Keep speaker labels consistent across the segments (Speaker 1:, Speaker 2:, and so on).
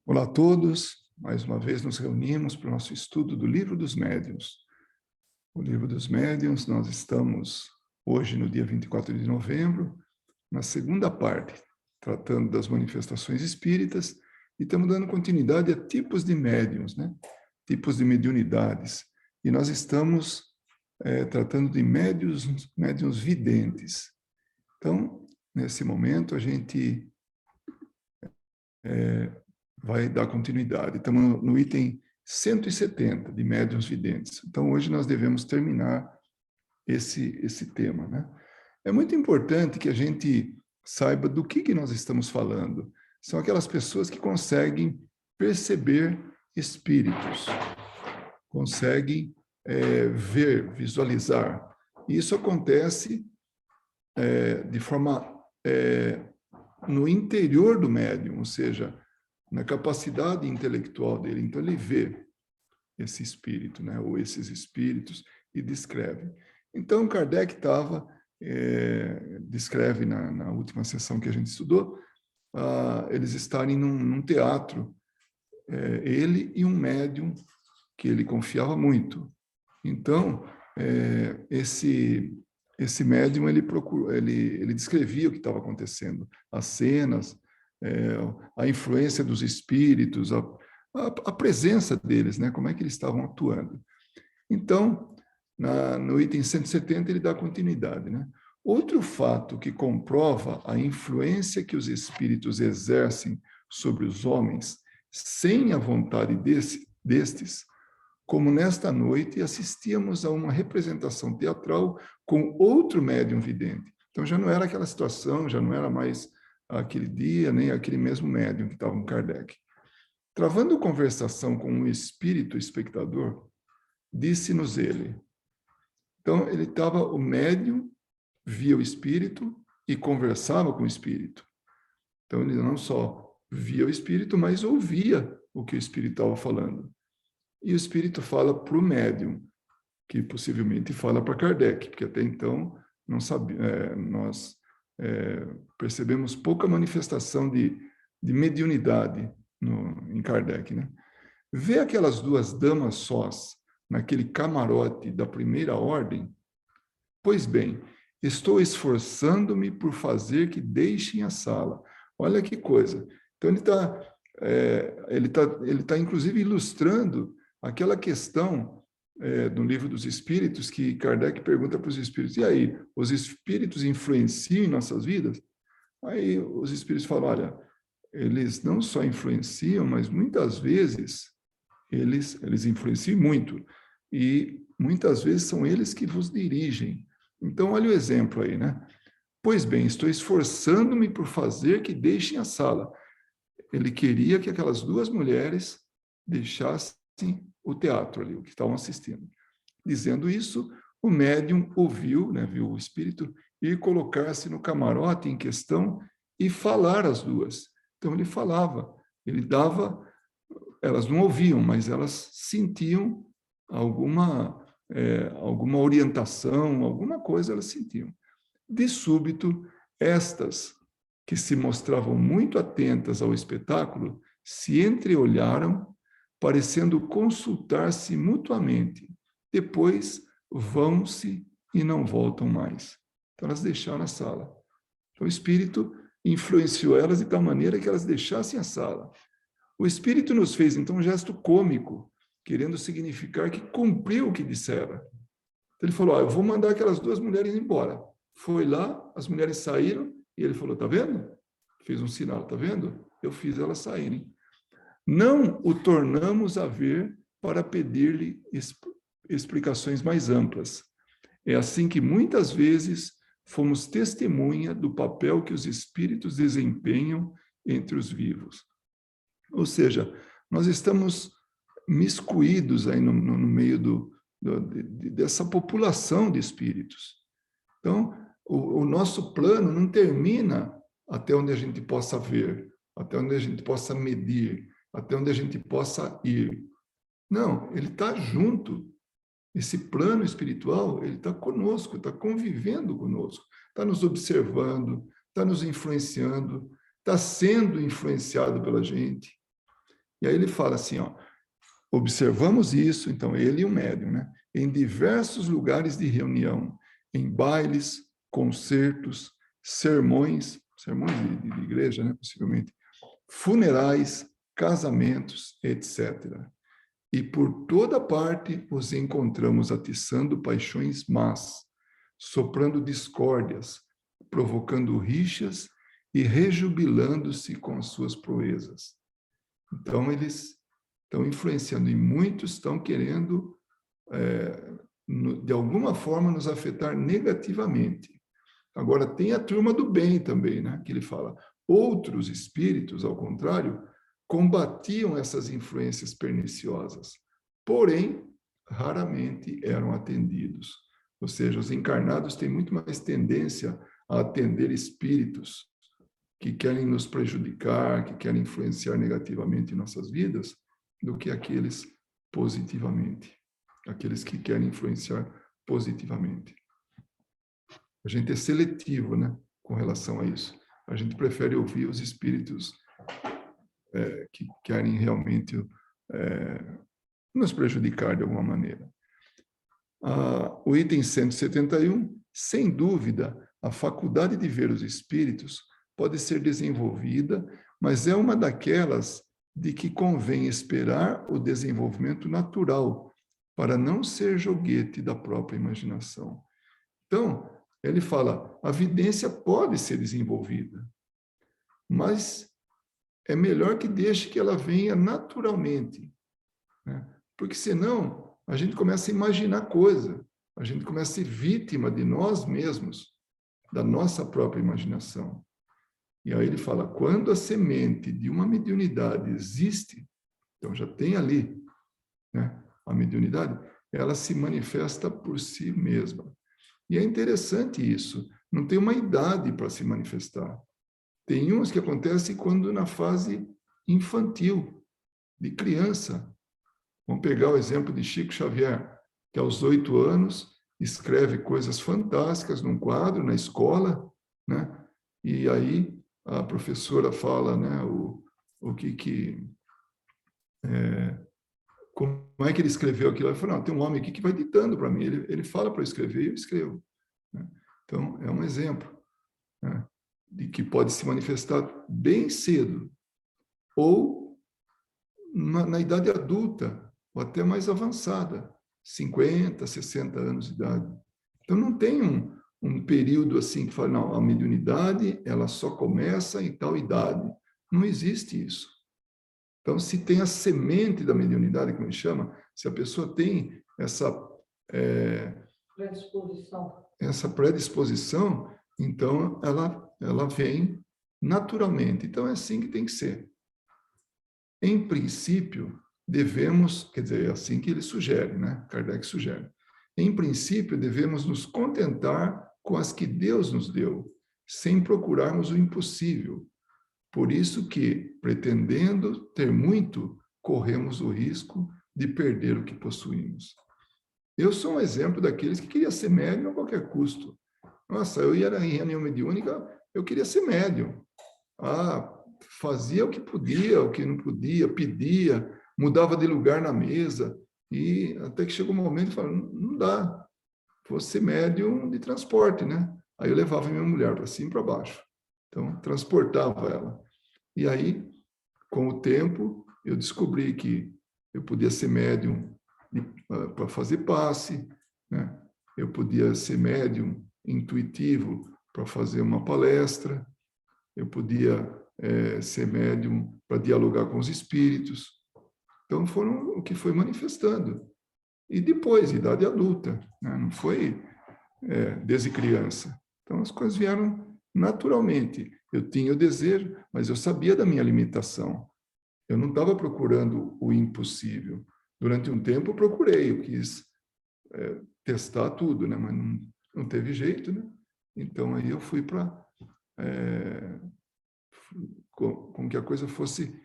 Speaker 1: Olá a todos, mais uma vez nos reunimos para o nosso estudo do Livro dos Médiuns. O Livro dos Médiuns, nós estamos hoje no dia 24 de novembro, na segunda parte, tratando das manifestações espíritas, e estamos dando continuidade a tipos de médiuns, né? Tipos de mediunidades. E nós estamos tratando de médiuns videntes. Então, nesse momento, a gente vai dar continuidade. Estamos no item 170 de médiuns videntes. Então, hoje nós devemos terminar esse tema, né? É muito importante que a gente saiba do que nós estamos falando. São aquelas pessoas que conseguem perceber espíritos, conseguem ver, visualizar. E isso acontece de forma no interior do médium, ou seja, na capacidade intelectual dele. Então, ele vê esse espírito, né, ou esses espíritos, e descreve. Então, Kardec descreve na última sessão que a gente estudou, eles estarem num teatro, ele e um médium que ele confiava muito. Então, esse médium, ele descrevia o que estava acontecendo, as cenas, a influência dos espíritos, a presença deles, né? Como é que eles estavam atuando. Então, no item 170, ele dá continuidade, né? Outro fato que comprova a influência que os espíritos exercem sobre os homens, sem a vontade destes, como nesta noite assistíamos a uma representação teatral com outro médium vidente. Então já não era aquela situação, já não era mais aquele dia, nem aquele mesmo médium que estava com Kardec. Travando conversação com um espírito espectador, disse-nos ele. Então o médium via o espírito e conversava com o espírito. Então ele não só via o espírito, mas ouvia o que o espírito estava falando. E o espírito fala para o médium, que possivelmente fala para Kardec, porque até então nós percebemos pouca manifestação de mediunidade em Kardec, né? Vê aquelas duas damas sós naquele camarote da primeira ordem? Pois bem, estou esforçando-me por fazer que deixem a sala. Olha que coisa. Então ele tá inclusive ilustrando aquela questão do Livro dos Espíritos, que Kardec pergunta para os espíritos: e aí, os espíritos influenciam em nossas vidas? Aí os espíritos falam: olha, eles não só influenciam, mas muitas vezes eles influenciam muito, e muitas vezes são eles que vos dirigem. Então, olha o exemplo aí, né? Pois bem, estou esforçando-me por fazer que deixem a sala. Ele queria que aquelas duas mulheres deixassem o teatro ali, o que estavam assistindo. Dizendo isso, o médium ouviu, né, viu o espírito ir colocar-se no camarote em questão e falar as duas. Então ele falava, ele dava, elas não ouviam, mas elas sentiam alguma orientação, alguma coisa elas sentiam. De súbito, estas, que se mostravam muito atentas ao espetáculo, se entreolharam, parecendo consultar-se mutuamente. Depois vão-se e não voltam mais. Então elas deixaram a sala. Então o espírito influenciou elas de tal maneira que elas deixassem a sala. O espírito nos fez então um gesto cômico, querendo significar que cumpriu o que dissera. Então ele falou: eu vou mandar aquelas duas mulheres embora. Foi lá, as mulheres saíram, e ele falou: tá vendo? Fez um sinal, tá vendo? Eu fiz elas saírem. Não o tornamos a ver para pedir-lhe explicações mais amplas. É assim que muitas vezes fomos testemunha do papel que os espíritos desempenham entre os vivos. Ou seja, nós estamos miscuídos aí no meio dessa população de espíritos. Então, o nosso plano não termina até onde a gente possa ver, até onde a gente possa medir, até onde a gente possa ir. Não, ele está junto. Esse plano espiritual, ele está conosco, está convivendo conosco, está nos observando, está nos influenciando, está sendo influenciado pela gente. E aí ele fala assim, ó, observamos isso, então ele e o médium, né? Em diversos lugares de reunião, em bailes, concertos, sermões de igreja, né, possivelmente, funerais, casamentos, etc. E por toda parte os encontramos atiçando paixões más, soprando discórdias, provocando rixas e rejubilando-se com as suas proezas. Então, eles estão influenciando e muitos estão querendo, de alguma forma, nos afetar negativamente. Agora, tem a turma do bem também, né? Que ele fala. Outros espíritos, ao contrário, combatiam essas influências perniciosas, porém, raramente eram atendidos. Ou seja, os encarnados têm muito mais tendência a atender espíritos que querem nos prejudicar, que querem influenciar negativamente em nossas vidas, do que aqueles positivamente, aqueles que querem influenciar positivamente. A gente é seletivo, né, com relação a isso. A gente prefere ouvir os espíritos que querem realmente nos prejudicar de alguma maneira. O item 171, sem dúvida, a faculdade de ver os espíritos pode ser desenvolvida, mas é uma daquelas de que convém esperar o desenvolvimento natural, para não ser joguete da própria imaginação. Então, ele fala, a vidência pode ser desenvolvida, mas é melhor que deixe que ela venha naturalmente, né? Porque senão a gente começa a imaginar coisa, a gente começa a ser vítima de nós mesmos, da nossa própria imaginação. E aí ele fala, quando a semente de uma mediunidade existe, então já tem ali, né, a mediunidade, ela se manifesta por si mesma. E é interessante isso, não tem uma idade para se manifestar. Tem uns que acontecem quando na fase infantil, de criança. Vamos pegar o exemplo de Chico Xavier, que aos 8 anos escreve coisas fantásticas num quadro na escola, né? E aí a professora fala, né, como é que ele escreveu aquilo? Ele falou, não, tem um homem aqui que vai ditando para mim, ele fala para eu escrever e eu escrevo, né? Então, é um exemplo, né, de que pode se manifestar bem cedo, ou na idade adulta, ou até mais avançada, 50, 60 anos de idade. Então, não tem um período assim que fala, não, a mediunidade, ela só começa em tal idade. Não existe isso. Então, se tem a semente da mediunidade, como a gente chama, se a pessoa tem essa predisposição, então ela vem naturalmente. Então, é assim que tem que ser. Em princípio, devemos, quer dizer, é assim que ele sugere, né? Kardec sugere. Em princípio, devemos nos contentar com as que Deus nos deu, sem procurarmos o impossível. Por isso que, pretendendo ter muito, corremos o risco de perder o que possuímos. Eu sou um exemplo daqueles que queria ser médium a qualquer custo. Nossa, eu ia em reunião mediúnica, eu queria ser médium. Fazia o que podia, o que não podia, pedia, mudava de lugar na mesa, e até que chegou um momento e falou, não dá, vou ser médium de transporte, né? Aí eu levava minha mulher para cima e para baixo. Então, transportava ela. E aí, com o tempo, eu descobri que eu podia ser médium para fazer passe, né? Eu podia ser médium intuitivo para fazer uma palestra, eu podia ser médium para dialogar com os espíritos. Então, foram o que foi manifestando. E depois, idade adulta, né? Não foi desde criança. Então, as coisas vieram naturalmente. Eu tinha o desejo, mas eu sabia da minha limitação. Eu não estava procurando o impossível. Durante um tempo eu procurei, eu quis testar tudo, né? Mas não teve jeito, né? Então aí eu fui para com que a coisa fosse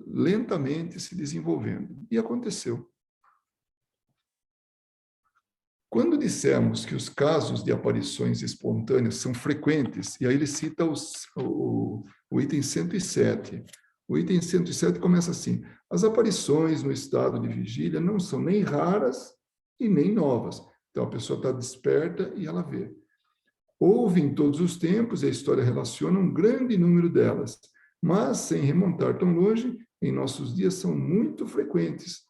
Speaker 1: lentamente se desenvolvendo. E aconteceu. Quando dissemos que os casos de aparições espontâneas são frequentes, e aí ele cita o item 107, O item 107 começa assim: as aparições no estado de vigília não são nem raras e nem novas. Então, a pessoa está desperta e ela vê. Houve em todos os tempos, e a história relaciona um grande número delas, mas, sem remontar tão longe, em nossos dias são muito frequentes.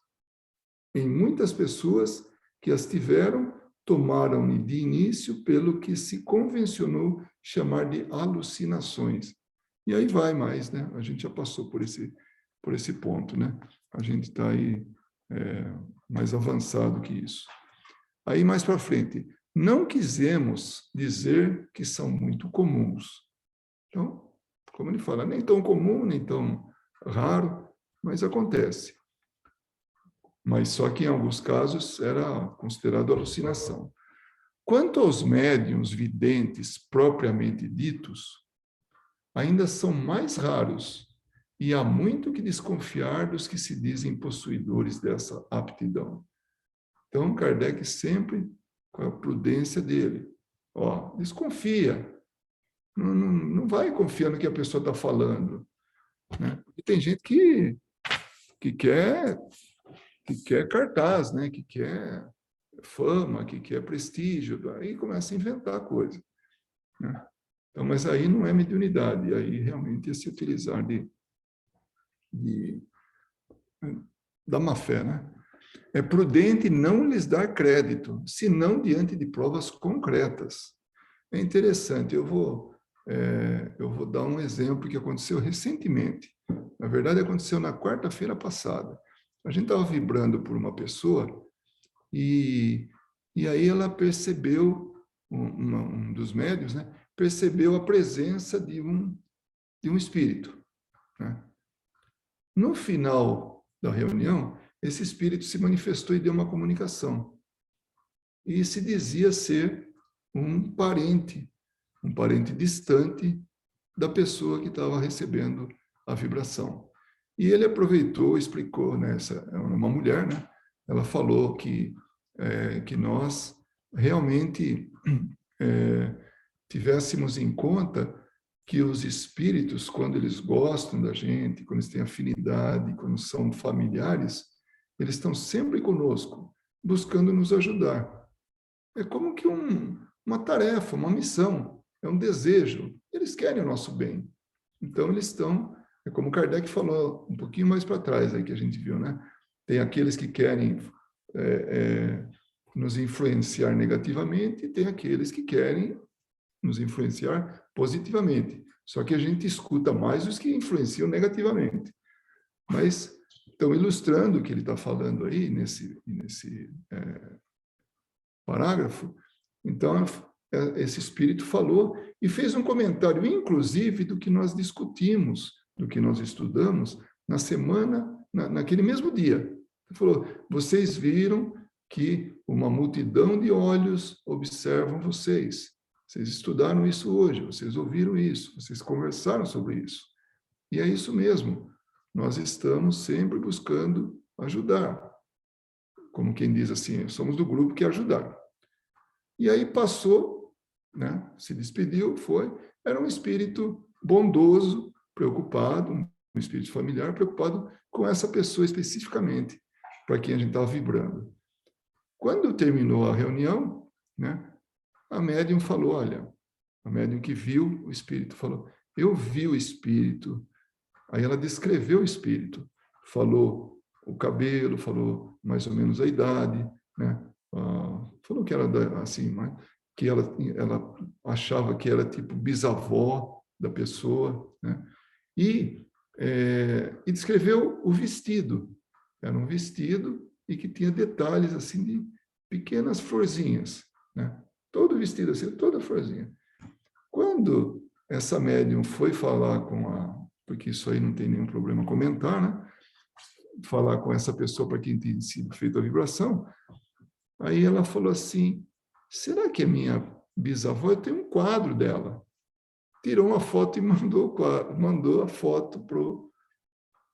Speaker 1: Em muitas pessoas que as tiveram, tomaram de início pelo que se convencionou chamar de alucinações. E aí vai mais, né? A gente já passou por esse ponto, né? A gente está aí mais avançado que isso. Aí mais para frente, não quisemos dizer que são muito comuns. Então, como ele fala, nem tão comum, nem tão raro, mas acontece. Mas só que em alguns casos era considerado alucinação. Quanto aos médiuns videntes propriamente ditos, ainda são mais raros e há muito que desconfiar dos que se dizem possuidores dessa aptidão. Então, Kardec sempre, com a prudência dele, desconfia. Não vai confiar no que a pessoa está falando. Né? E tem gente que quer cartaz, né? Que quer fama, que quer prestígio, aí começa a inventar coisa. Né? Então, mas aí não é mediunidade, aí realmente é se utilizar da má-fé, né? É prudente não lhes dar crédito, senão diante de provas concretas. É interessante, eu vou dar um exemplo que aconteceu recentemente. Na verdade, aconteceu na quarta-feira passada. A gente estava vibrando por uma pessoa e aí ela percebeu, um dos médiuns, né, percebeu a presença de um espírito. Né? No final da reunião, esse espírito se manifestou e deu uma comunicação. E se dizia ser um parente distante da pessoa que estava recebendo a vibração. E ele aproveitou, explicou, né, essa é uma mulher, né? Ela falou que nós realmente tivéssemos em conta que os espíritos, quando eles gostam da gente, quando eles têm afinidade, quando são familiares, eles estão sempre conosco, buscando nos ajudar. É como que uma tarefa, uma missão, é um desejo. Eles querem o nosso bem. Então, eles estão, é como Kardec falou um pouquinho mais para trás, aí que a gente viu, né? Tem aqueles que querem nos influenciar negativamente e tem aqueles que querem nos influenciar positivamente. Só que a gente escuta mais os que influenciam negativamente. Mas, estão ilustrando o que ele está falando aí, nesse parágrafo, então, esse espírito falou e fez um comentário, inclusive, do que nós discutimos, do que nós estudamos na semana, naquele mesmo dia. Ele falou, vocês viram que uma multidão de olhos observam vocês. Vocês estudaram isso hoje, vocês ouviram isso, vocês conversaram sobre isso. E é isso mesmo. Nós estamos sempre buscando ajudar. Como quem diz assim, somos do grupo que ajudar. E aí passou, né? Se despediu, foi. Era um espírito bondoso, preocupado, um espírito familiar, preocupado com essa pessoa especificamente, para quem a gente estava vibrando. Quando terminou a reunião, né? A médium falou, olha, a médium que viu o espírito falou, eu vi o espírito. Aí ela descreveu o espírito, falou o cabelo, falou mais ou menos a idade, né? Falou que era assim, que ela achava que era tipo bisavó da pessoa, né? E descreveu o vestido. Era um vestido e que tinha detalhes assim de pequenas florzinhas, né? Todo vestido assim, toda florzinha. Quando essa médium foi falar porque isso aí não tem nenhum problema comentar, né? Falar com essa pessoa para quem tem sido feita a vibração, aí ela falou assim, será que é minha bisavó? Eu tenho um quadro dela. Tirou uma foto e mandou a foto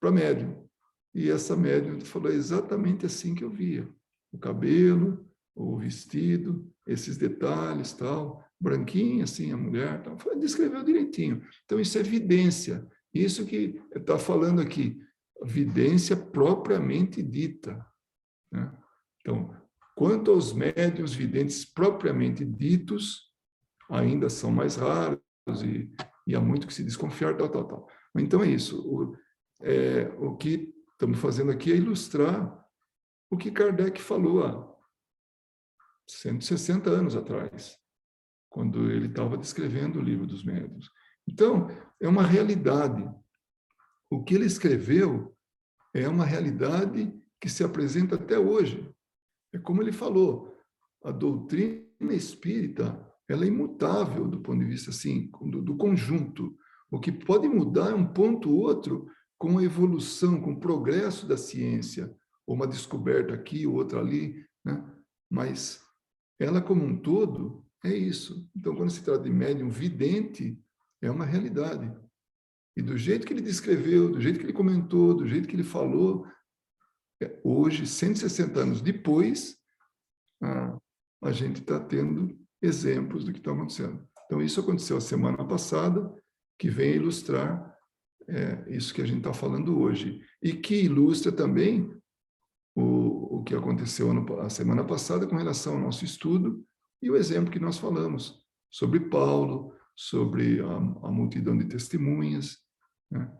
Speaker 1: para a médium. E essa médium falou exatamente assim que eu via. O cabelo, o vestido, esses detalhes, tal, branquinha assim, a mulher, tal. Descreveu direitinho. Então, isso é evidência. Isso que está falando aqui, vidência propriamente dita, né? Então, quanto aos médiuns videntes propriamente ditos, ainda são mais raros e há muito que se desconfiar, tal, tal, tal. Então é isso. O que estamos fazendo aqui é ilustrar o que Kardec falou há 160 anos atrás, quando ele estava descrevendo o Livro dos Médiuns. Então, é uma realidade. O que ele escreveu é uma realidade que se apresenta até hoje. É como ele falou, a doutrina espírita, ela é imutável do ponto de vista assim, do conjunto. O que pode mudar é um ponto ou outro com a evolução, com o progresso da ciência, ou uma descoberta aqui, outra ali, né? Mas ela como um todo é isso. Então, quando se trata de médium vidente, é uma realidade. E do jeito que ele descreveu, do jeito que ele comentou, do jeito que ele falou, hoje, 160 anos depois, a gente está tendo exemplos do que está acontecendo. Então, isso aconteceu a semana passada, que vem ilustrar isso que a gente está falando hoje. E que ilustra também o que aconteceu a semana passada com relação ao nosso estudo e o exemplo que nós falamos sobre Paulo, sobre a multidão de testemunhas, né,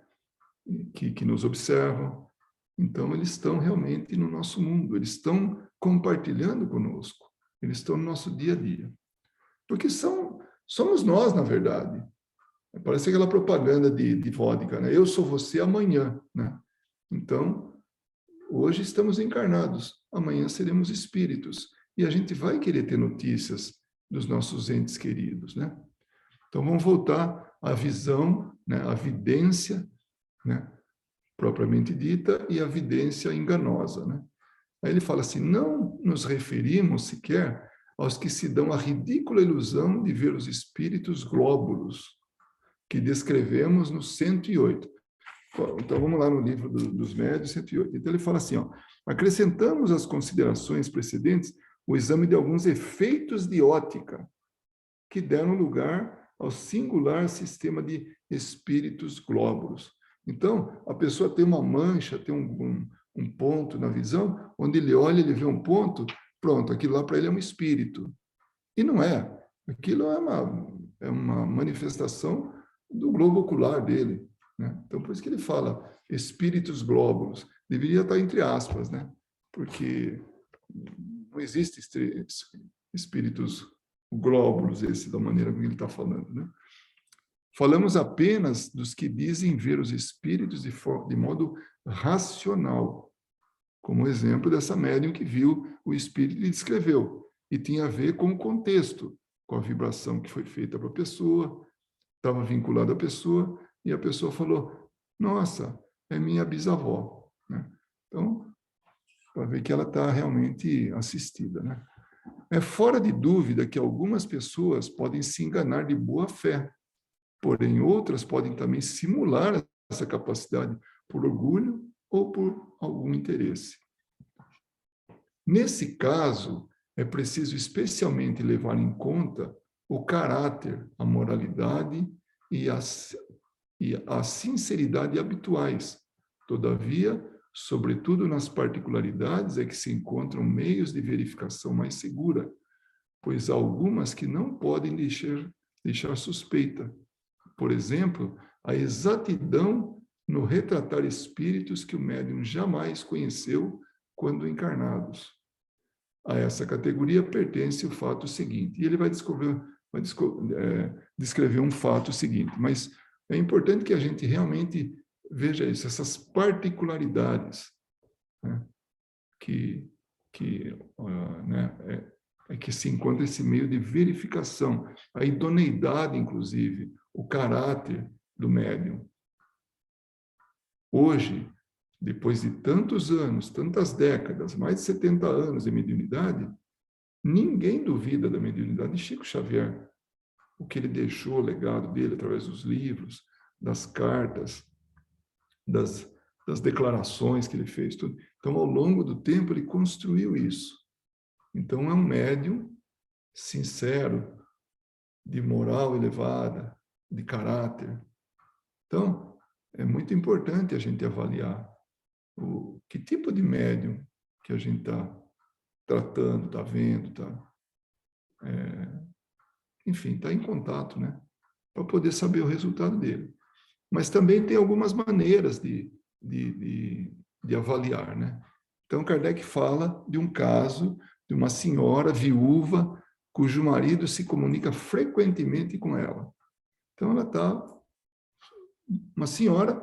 Speaker 1: que nos observam. Então, eles estão realmente no nosso mundo, eles estão compartilhando conosco, eles estão no nosso dia a dia. Porque somos nós, na verdade. Parece aquela propaganda de vodka, né? Eu sou você amanhã, né? Então, hoje estamos encarnados, amanhã seremos espíritos. E a gente vai querer ter notícias dos nossos entes queridos, né? Então, vamos voltar à visão, né? À vidência, né? Propriamente dita, e a vidência enganosa, né? Aí ele fala assim, não nos referimos sequer aos que se dão a ridícula ilusão de ver os espíritos glóbulos, que descrevemos no 108. Então, vamos lá no livro dos Médiuns, 108. Então, ele fala assim, ó, acrescentamos às considerações precedentes o exame de alguns efeitos de ótica, que deram lugar ao singular sistema de espíritos glóbulos. Então, a pessoa tem uma mancha, tem um ponto na visão, onde ele olha, ele vê um ponto, pronto, aquilo lá para ele é um espírito. E não é. Aquilo é uma manifestação do globo ocular dele, né? Então, por isso que ele fala espíritos glóbulos. Deveria estar entre aspas, né? Porque não existe espíritos glóbulos, esse da maneira como ele está falando, né? Falamos apenas dos que dizem ver os espíritos de modo racional, como exemplo dessa médium que viu o espírito e descreveu. E tinha a ver com o contexto, com a vibração que foi feita para a pessoa, estava vinculada à pessoa, e a pessoa falou, nossa, é minha bisavó, né? Então, para ver que ela está realmente assistida, né? É fora de dúvida que algumas pessoas podem se enganar de boa fé, porém outras podem também simular essa capacidade por orgulho ou por algum interesse. Nesse caso, é preciso especialmente levar em conta o caráter, a moralidade e a sinceridade habituais. Todavia, sobretudo nas particularidades, é que se encontram meios de verificação mais segura, pois há algumas que não podem deixar suspeita. Por exemplo, a exatidão no retratar espíritos que o médium jamais conheceu quando encarnados. A essa categoria pertence o fato seguinte. E ele vai descrever um fato seguinte, mas é importante que a gente realmente veja isso, essas particularidades, né, que se encontra esse meio de verificação, a idoneidade, inclusive, o caráter do médium. Hoje, depois de tantos anos, tantas décadas, mais de 70 anos de mediunidade, ninguém duvida da mediunidade de Chico Xavier, o que ele deixou, o legado dele através dos livros, das cartas, das declarações que ele fez. Tudo. Então, ao longo do tempo, ele construiu isso. Então, é um médium sincero, de moral elevada, de caráter. Então, é muito importante a gente avaliar que tipo de médium que a gente está tratando, está vendo, enfim, está em contato, né? Para poder saber o resultado dele. Mas também tem algumas maneiras de avaliar, né? Então, Kardec fala de um caso de uma senhora viúva cujo marido se comunica frequentemente com ela. Então, ela está uma senhora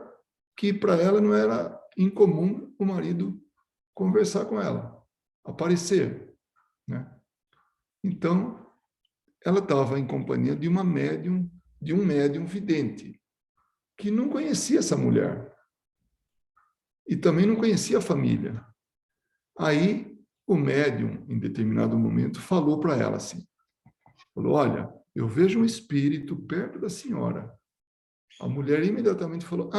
Speaker 1: que para ela não era incomum o marido conversar com ela, aparecer, né? Então, ela estava em companhia de uma médium, de um médium vidente, que não conhecia essa mulher e também não conhecia a família. Aí, o médium, em determinado momento, falou para ela assim, falou, olha, eu vejo um espírito perto da senhora. A mulher imediatamente falou,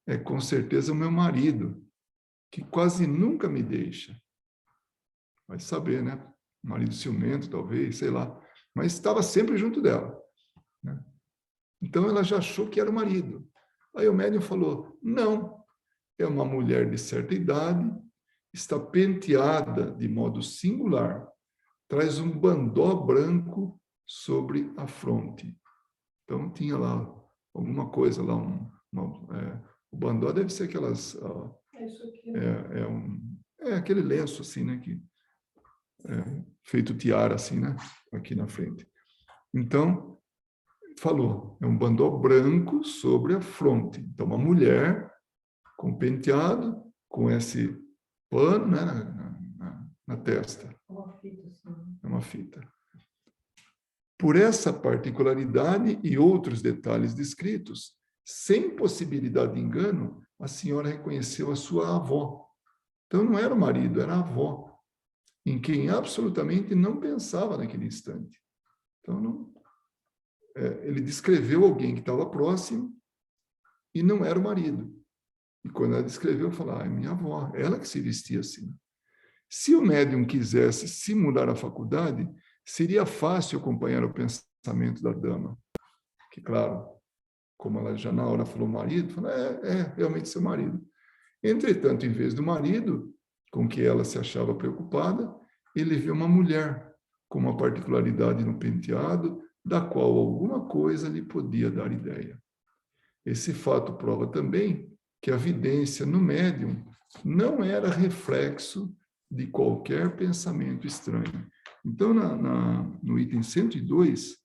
Speaker 1: é com certeza o meu marido, que quase nunca me deixa. Vai saber, né? Marido ciumento, talvez, sei lá. Mas estava sempre junto dela, né? Então, ela já achou que era o marido. Aí o médium falou, não, é uma mulher de certa idade, está penteada de modo singular, traz um bandó branco sobre a fronte. Então, tinha lá alguma coisa lá, o bandó deve ser aquelas... é aquele lenço assim, né, que feito tiara assim, né, aqui na frente. Então, falou, é um bandó branco sobre a fronte. Então, uma mulher com penteado, com esse pano, né, na testa.
Speaker 2: Uma fita, assim.
Speaker 1: É uma fita. Por essa particularidade e outros detalhes descritos, sem possibilidade de engano, a senhora reconheceu a sua avó. Então, não era o marido, era a avó, em quem absolutamente não pensava naquele instante. Então, ele descreveu alguém que estava próximo e não era o marido. E quando ela descreveu, falou, é minha avó, ela que se vestia assim. Se o médium quisesse simular a faculdade, seria fácil acompanhar o pensamento da dama. Que, claro, como ela já na hora falou marido, falou, realmente seu marido. Entretanto, em vez do marido, com que ela se achava preocupada, ele viu uma mulher com uma particularidade no penteado, da qual alguma coisa lhe podia dar ideia. Esse fato prova também que a vidência no médium não era reflexo de qualquer pensamento estranho. Então, no item 102,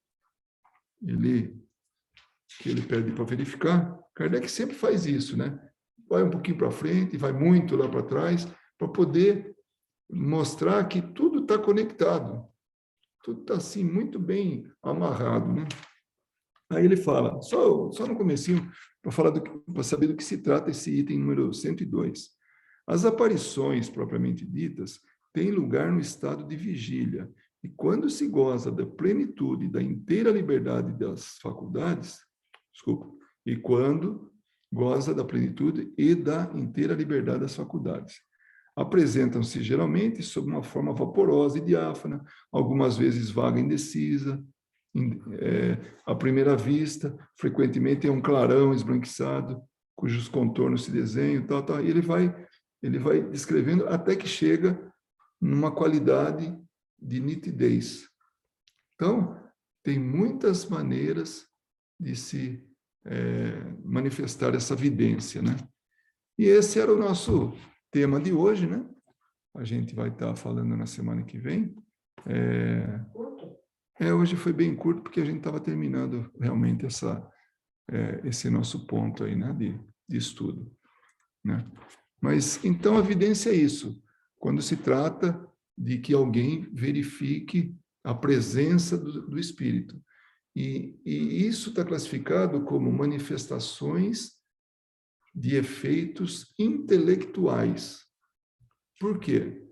Speaker 1: que ele pede para verificar, Kardec sempre faz isso, né? Vai um pouquinho para frente, vai muito lá para trás, para poder mostrar que tudo está conectado. Tudo está, assim, muito bem amarrado, né? Aí ele fala, só no comecinho, para saber do que se trata esse item número 102. As aparições, propriamente ditas, têm lugar no estado de vigília, e quando se goza da plenitude, da inteira liberdade das faculdades, e quando goza da plenitude e da inteira liberdade das faculdades. Apresentam-se geralmente sob uma forma vaporosa e diáfana, algumas vezes vaga e indecisa, à primeira vista, frequentemente é um clarão esbranquiçado, cujos contornos se desenham, e ele vai descrevendo até que chega numa qualidade de nitidez. Então, tem muitas maneiras de se manifestar essa vidência, né? E esse era o nosso tema de hoje, né? A gente vai estar falando na semana que vem. Hoje foi bem curto, porque a gente estava terminando realmente esse nosso ponto aí, né, de estudo, né? Mas, então, a evidência é isso. Quando se trata de que alguém verifique a presença do Espírito. E isso está classificado como manifestações de efeitos intelectuais. Por quê?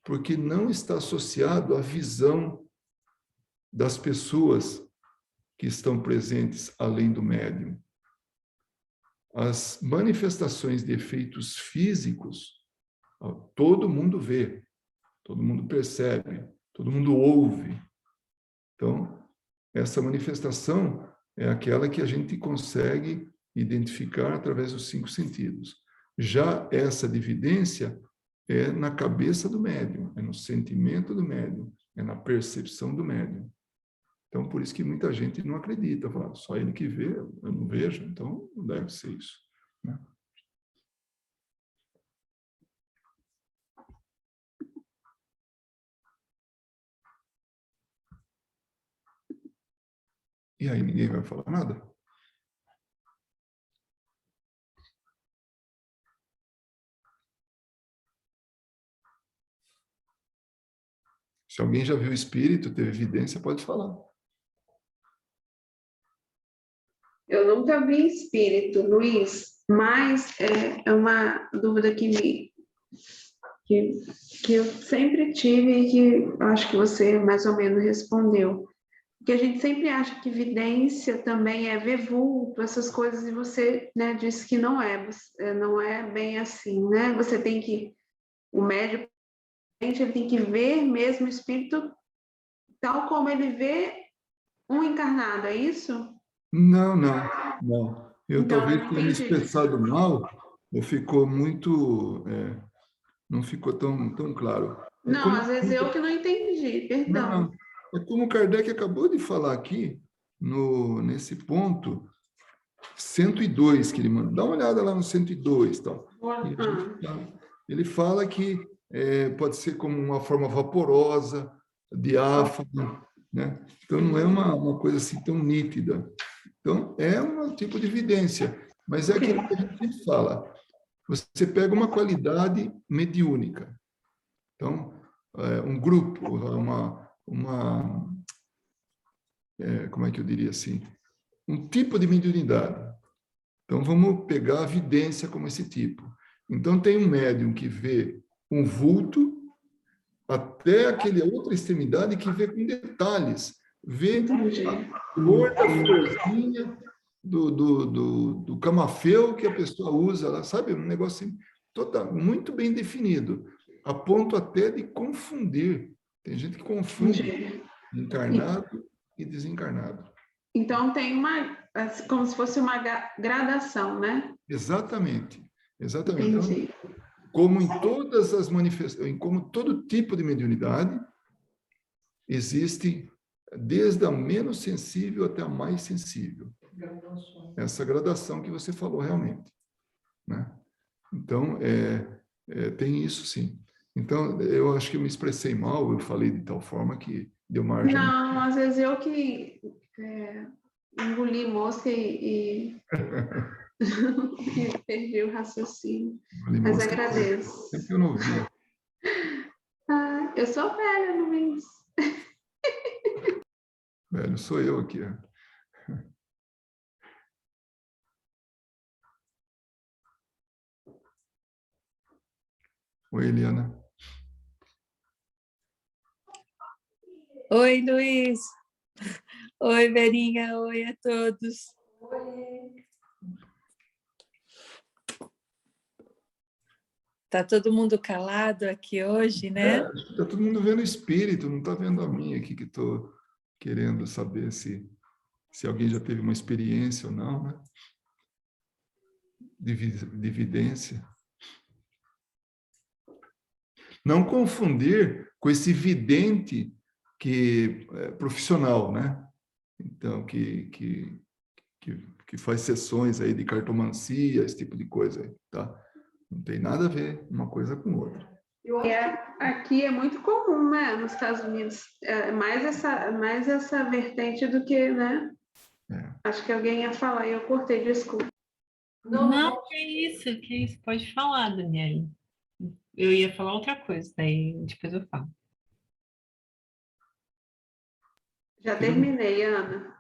Speaker 1: Porque não está associado à visão das pessoas que estão presentes além do médium. As manifestações de efeitos físicos, todo mundo vê, todo mundo percebe, todo mundo ouve. Então, essa manifestação é aquela que a gente consegue identificar através dos 5 sentidos. Já essa dividência é na cabeça do médium, é no sentimento do médium, é na percepção do médium. Então, por isso que muita gente não acredita, fala, só ele que vê, eu não vejo, então não deve ser isso, né? E aí, ninguém vai falar nada? Se alguém já viu o espírito, teve evidência, pode falar.
Speaker 2: Eu nunca vi espírito, Luiz, mas é uma dúvida que, que eu sempre tive e que acho que você mais ou menos respondeu. Porque a gente sempre acha que vidência também é ver vulto, essas coisas, e você, né, disse que não é bem assim, né? Você tem que, o médium, ele tem que ver mesmo o espírito tal como ele vê um encarnado, é isso?
Speaker 1: Não, não, não. Eu
Speaker 2: Então, eu
Speaker 1: talvez
Speaker 2: não
Speaker 1: tenha me
Speaker 2: entendi.
Speaker 1: expressado mal, ou ficou muito, não ficou tão claro. É
Speaker 2: Não,
Speaker 1: como,
Speaker 2: às vezes eu que não entendi,
Speaker 1: não,
Speaker 2: perdão.
Speaker 1: não. É como Kardec acabou de falar aqui, nesse ponto 102 que ele manda. Dá uma olhada lá no 102, tal. E a gente ele fala que pode ser como uma forma vaporosa, diáfana, né? Então, não é uma coisa assim tão nítida. Então, é um tipo de evidência, mas é aquilo que a gente sempre fala. Você pega uma qualidade mediúnica. Então, um grupo, como é que eu diria assim? Um tipo de mediunidade. Então, vamos pegar a vidência como esse tipo. Então, tem um médium que vê um vulto, até aquela outra extremidade que vê com detalhes. Vê
Speaker 2: Entendi.
Speaker 1: a cor da florzinha do camafeu que a pessoa usa, lá, sabe? Um negócio assim, muito bem definido, a ponto até de confundir. Tem gente que confunde
Speaker 2: Entendi.
Speaker 1: encarnado e desencarnado.
Speaker 2: Então tem como se fosse uma gradação, né?
Speaker 1: Exatamente, exatamente. Então,
Speaker 2: Entendi.
Speaker 1: como em todas as manifestações, como todo tipo de mediunidade, existe desde a menos sensível até a mais sensível. Essa gradação que você falou realmente, né? Então, tem isso sim. Então, eu acho que eu me expressei mal, eu falei de tal forma que deu margem.
Speaker 2: Não, às vezes eu que engoli mosca e perdi o raciocínio. Mas
Speaker 1: Mosca,
Speaker 2: agradeço.
Speaker 1: sempre eu não ouvi.
Speaker 2: Ah, eu sou velha, Luiz.
Speaker 1: Velho, sou eu aqui. Oi, Eliana.
Speaker 3: Oi, Luiz. Oi, Verinha. Oi a todos. Tá todo mundo calado aqui hoje, né?
Speaker 1: Está todo mundo vendo o espírito, não está vendo a mim aqui que estou querendo saber se alguém já teve uma experiência ou não, né? De evidência. Não confundir com esse vidente que é profissional, né? Então, que faz sessões aí de cartomancia, esse tipo de coisa aí, tá? Não tem nada a ver uma coisa com outra.
Speaker 2: Aqui é muito comum, né, nos Estados Unidos. É mais essa vertente do que, né? Acho que alguém ia falar e eu cortei, desculpa.
Speaker 3: Não, que isso. Pode falar, Daniela. Eu ia falar outra coisa, daí depois eu falo.
Speaker 2: Já terminei, Ana.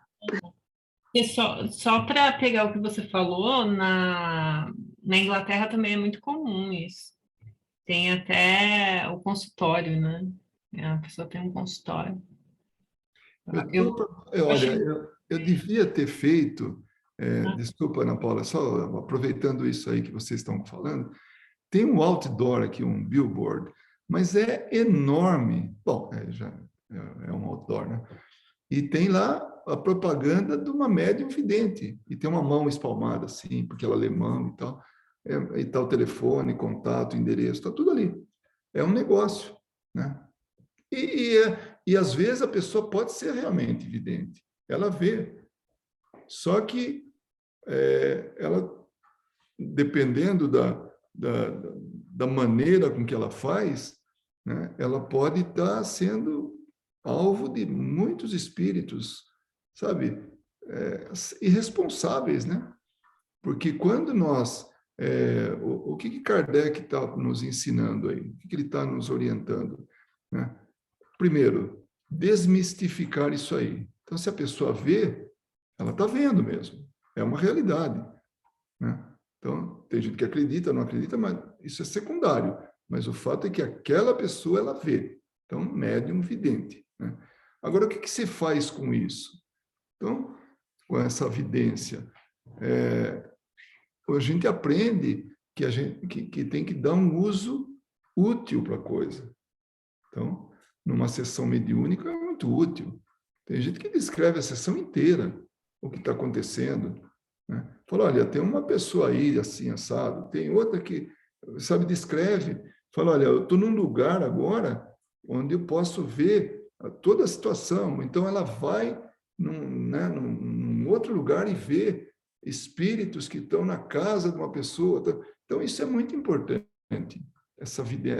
Speaker 3: E só para pegar o que você falou, na Inglaterra também é muito comum isso. Tem até o consultório, né? A pessoa tem um consultório.
Speaker 1: Olha, eu devia ter feito, desculpa, Ana Paula, só aproveitando isso aí que vocês estão falando, tem um outdoor aqui, um billboard, mas é enorme. Bom, já é um outdoor, né? E tem lá a propaganda de uma médium vidente, e tem uma mão espalmada assim, porque ela lê mão e tal, e tal telefone, contato, endereço, está tudo ali. É um negócio, né? E às vezes a pessoa pode ser realmente vidente, ela vê, só que ela, dependendo da maneira com que ela faz, né, ela pode estar sendo alvo de muitos espíritos, sabe, irresponsáveis, né? Porque quando nós... o que Kardec está nos ensinando aí? O que ele está nos orientando? Né? Primeiro, desmistificar isso aí. Então, se a pessoa vê, ela está vendo mesmo. É uma realidade, né? Então, tem gente que acredita, não acredita, mas isso é secundário. Mas o fato é que aquela pessoa, ela vê. Então, médium vidente, né? Agora, o que se faz com isso? Então, com essa vidência, a gente aprende que a gente que tem que dar um uso útil para a coisa. Então, numa sessão mediúnica é muito útil. Tem gente que descreve a sessão inteira, o que está acontecendo, né? Fala, olha, tem uma pessoa aí assim, assado, tem outra que, sabe, descreve. Fala, olha, eu estou num lugar agora onde eu posso ver toda a situação. Então, ela vai num outro lugar e vê espíritos que estão na casa de uma pessoa. Então, isso é muito importante, essa vida,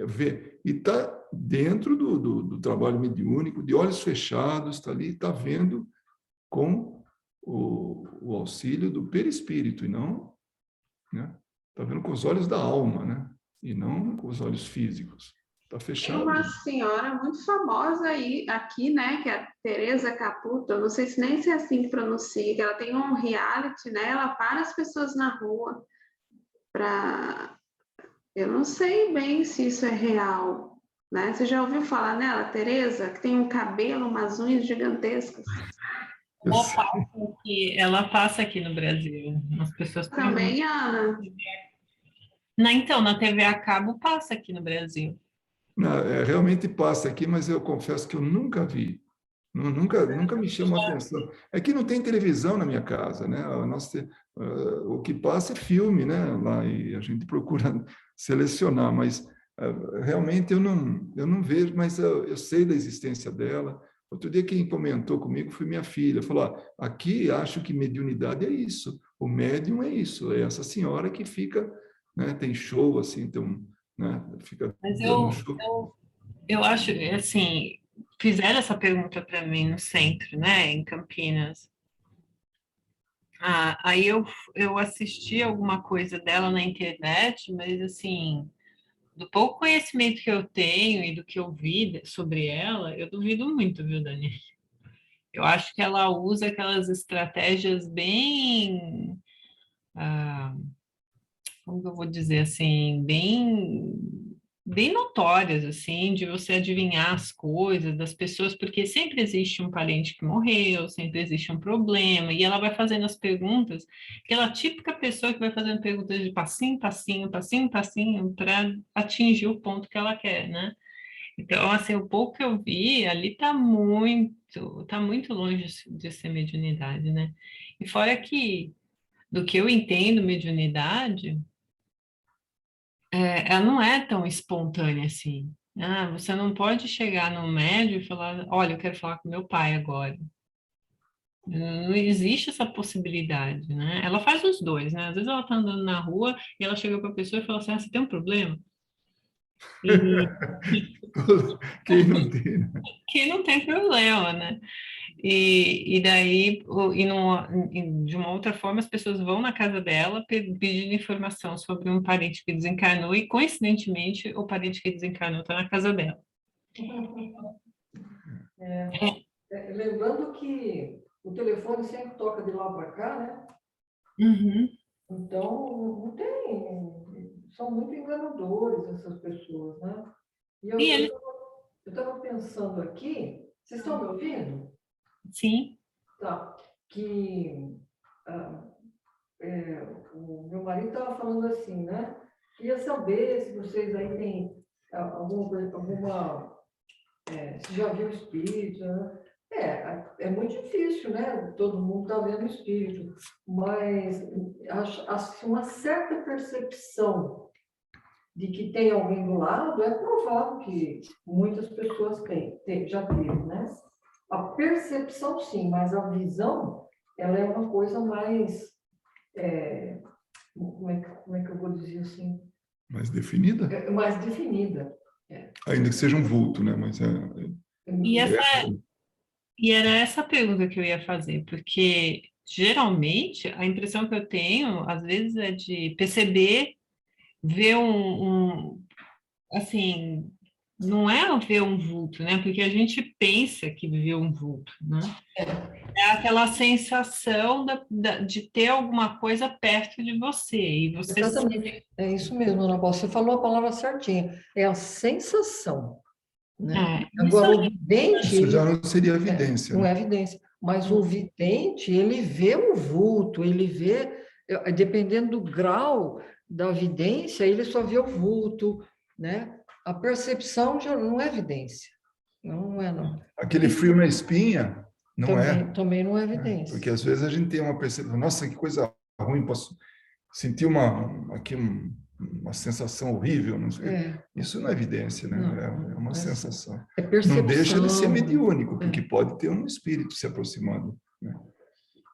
Speaker 1: ver. E está dentro do trabalho mediúnico, de olhos fechados, está ali, está vendo com o auxílio do perispírito, e não, né? Está vendo com os olhos da alma, né? E não com os olhos físicos. Está
Speaker 2: Tem
Speaker 1: fechado.
Speaker 2: uma senhora muito famosa aí, aqui, né, que é a Teresa Caputo, eu não sei se nem se é assim que pronuncia, que ela tem um reality, né, ela para as pessoas na rua para... Eu não sei bem se isso é real, né? Você já ouviu falar nela, Teresa, que tem um cabelo, umas unhas gigantescas?
Speaker 3: Ela passa aqui no Brasil. As pessoas perguntam.
Speaker 2: Também, Ana?
Speaker 3: Então, na TV a cabo passa aqui no Brasil.
Speaker 1: Não, realmente passa aqui, mas eu confesso que eu nunca vi. Nunca me chamou a atenção. É que não tem televisão na minha casa, né? O que passa é filme, né? Lá, e a gente procura selecionar, mas realmente eu não vejo, mas eu sei da existência dela. Outro dia quem comentou comigo foi minha filha, falou: aqui acho que mediunidade é isso, o médium é isso, é essa senhora que fica, né? Tem show assim, então, né? Fica
Speaker 3: Mas
Speaker 1: dando show.
Speaker 3: eu acho, assim, fizeram essa pergunta para mim no centro, né, em Campinas. Aí eu assisti alguma coisa dela na internet, mas, assim, do pouco conhecimento que eu tenho e do que eu vi sobre ela, eu duvido muito, viu, Dani? Eu acho que ela usa aquelas estratégias bem, como que eu vou dizer assim, bem notórias, assim, de você adivinhar as coisas das pessoas, porque sempre existe um parente que morreu, sempre existe um problema, e ela vai fazendo as perguntas, aquela típica pessoa que vai fazendo perguntas de passinho, passinho, passinho, passinho, para atingir o ponto que ela quer, né? Então, assim, o pouco que eu vi ali tá muito longe de ser mediunidade, né? E fora que, do que eu entendo mediunidade, ela não é tão espontânea assim. Você não pode chegar no médium e falar, olha, eu quero falar com meu pai agora. Não existe essa possibilidade, né? Ela faz os dois, né? Às vezes ela tá andando na rua e ela chega para a pessoa e fala assim, você tem um problema? E
Speaker 1: Quem não tem, né?
Speaker 3: que não tem problema, né? E daí, de uma outra forma, as pessoas vão na casa dela pedindo informação sobre um parente que desencarnou e, coincidentemente, o parente que desencarnou está na casa dela.
Speaker 4: Lembrando que o telefone sempre toca de lá para cá, né?
Speaker 3: Uhum.
Speaker 4: Então, não tem... São muito enganadores essas pessoas, né? E eu
Speaker 3: E ele,
Speaker 4: estava pensando aqui... Vocês estão me ouvindo?
Speaker 3: sim.
Speaker 4: Tá. Que o meu marido estava falando assim, né? Queria saber se vocês aí têm alguma se já viu espírito, né? É muito difícil, né? Todo mundo está vendo o espírito, mas acho uma certa percepção de que tem alguém do lado é provável que muitas pessoas já teve, né? A percepção, sim, mas a visão, ela é uma coisa mais, como é que eu vou dizer assim?
Speaker 1: Mais definida?
Speaker 4: Mais definida.
Speaker 1: Ainda que seja um vulto, né? Mas
Speaker 3: E, essa,
Speaker 1: é
Speaker 3: e era essa a pergunta que eu ia fazer, porque geralmente a impressão que eu tenho, às vezes, é de perceber, ver assim, não é ver um vulto, né? Porque a gente pensa que vê um vulto, né? É aquela sensação de ter alguma coisa perto de você, e você
Speaker 4: Exatamente. É isso mesmo, Ana Paula. Você falou a palavra certinha. É a sensação, né?
Speaker 3: isso
Speaker 4: Agora, o vidente,
Speaker 1: isso já não seria evidência,
Speaker 4: não
Speaker 1: né?
Speaker 4: é evidência, mas o vidente, ele vê o vulto, ele vê, dependendo do grau da vidência, ele só vê o vulto, né? A percepção já não é evidência. Não é, não.
Speaker 1: Aquele frio na espinha, não é.
Speaker 4: Também não é
Speaker 1: Né?
Speaker 4: evidência.
Speaker 1: Porque às vezes a gente tem uma percepção, nossa, que coisa ruim, posso sentir uma sensação horrível, não sei. Isso não é evidência, né? É uma sensação.
Speaker 4: É percepção.
Speaker 1: Não deixa de ser mediúnico, porque pode ter um espírito se aproximando, né?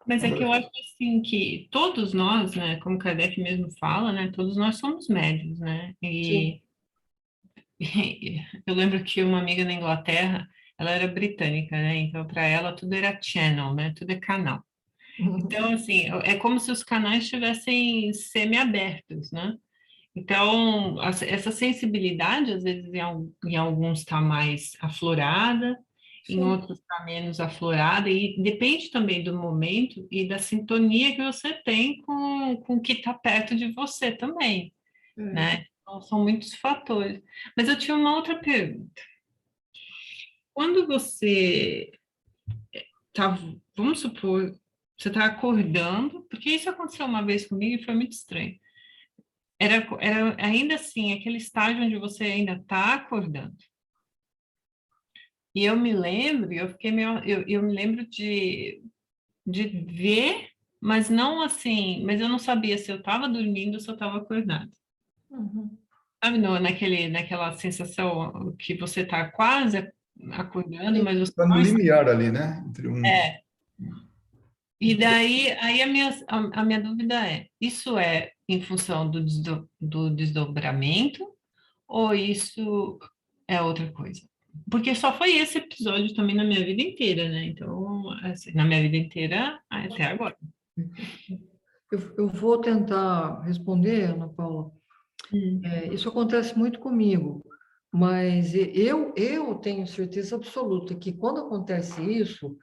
Speaker 3: Mas é que eu acho assim que todos nós, né, como Kardec mesmo fala, né, todos nós somos médios, né?
Speaker 4: Sim.
Speaker 3: E eu lembro que uma amiga na Inglaterra, ela era britânica, né? Então para ela tudo era channel, né? Tudo é canal. Então assim, é como se os canais estivessem semi-abertos, né? Então, essa sensibilidade, às vezes, em alguns está mais aflorada, em
Speaker 4: Sim.
Speaker 3: outros está menos aflorada, e depende também do momento e da sintonia que você tem com o que está perto de você também, né? Então, são muitos fatores. Mas eu tinha uma outra pergunta. Quando você está, vamos supor, você está acordando, porque isso aconteceu uma vez comigo e foi muito estranho. Era ainda assim aquele estágio onde você ainda está acordando. E eu me lembro, eu me lembro de ver, mas não assim, mas eu não sabia se eu estava dormindo ou se eu estava acordada. Sabe, naquela sensação que você está quase acordando, mas você
Speaker 1: Está no
Speaker 3: não está.
Speaker 1: limiar ali, né? Entre
Speaker 3: É. E daí, aí a minha dúvida é, isso é em função do desdobramento ou isso é outra coisa? Porque só foi esse episódio também na minha vida inteira, né? Então, assim, na minha vida inteira até agora.
Speaker 4: Eu vou tentar responder, Ana Paula. Isso acontece muito comigo, mas eu tenho certeza absoluta que quando acontece isso,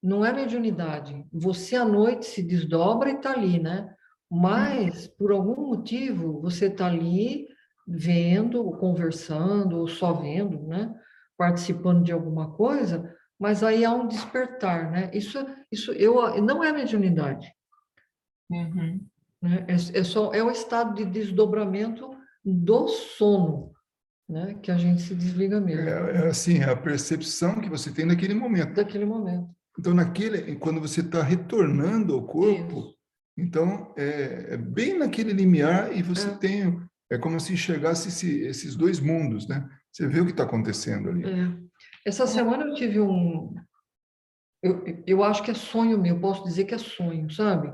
Speaker 4: não é mediunidade. Você à noite se desdobra e está ali, né? Mas, por algum motivo, você está ali vendo, ou conversando, ou só vendo, né? Participando de alguma coisa, mas aí há um despertar, né? Não é mediunidade,
Speaker 3: Uhum.
Speaker 4: né? É o estado de desdobramento do sono, né? Que a gente se desliga mesmo,
Speaker 1: assim, é a percepção que você tem naquele momento.
Speaker 4: daquele momento.
Speaker 1: Então, quando você está retornando ao corpo,
Speaker 4: Isso.
Speaker 1: então é bem naquele limiar e você tem, é como se enxergasse esses dois mundos, né? Você vê o que está acontecendo ali.
Speaker 4: Essa semana eu tive eu acho que é sonho meu, posso dizer que é sonho, sabe?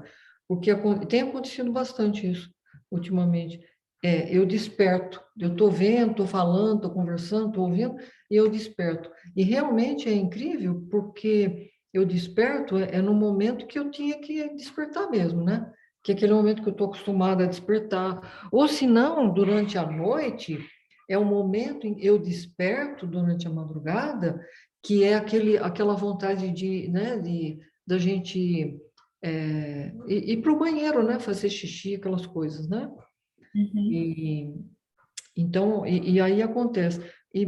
Speaker 4: Porque tem acontecido bastante isso ultimamente. Eu desperto, eu estou vendo, estou falando, estou conversando, estou ouvindo, e eu desperto. E realmente é incrível, porque eu desperto no momento que eu tinha que despertar mesmo, né? Que é aquele momento que eu estou acostumada a despertar. Ou se não, durante a noite, é um momento em que eu desperto durante a madrugada, que é aquela vontade né, da gente ir para o banheiro, né, fazer xixi, aquelas coisas, né? E então, aí acontece.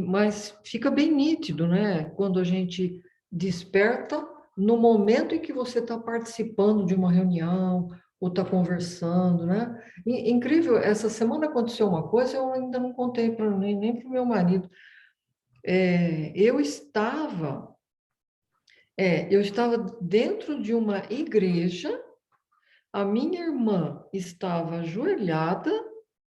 Speaker 4: Mas fica bem nítido, né? Quando a gente desperta no momento em que você está participando de uma reunião ou está conversando, né? Incrível, essa semana aconteceu uma coisa, eu ainda não contei para nem para o meu marido. Eu estava Eu estava dentro de uma igreja, a minha irmã estava ajoelhada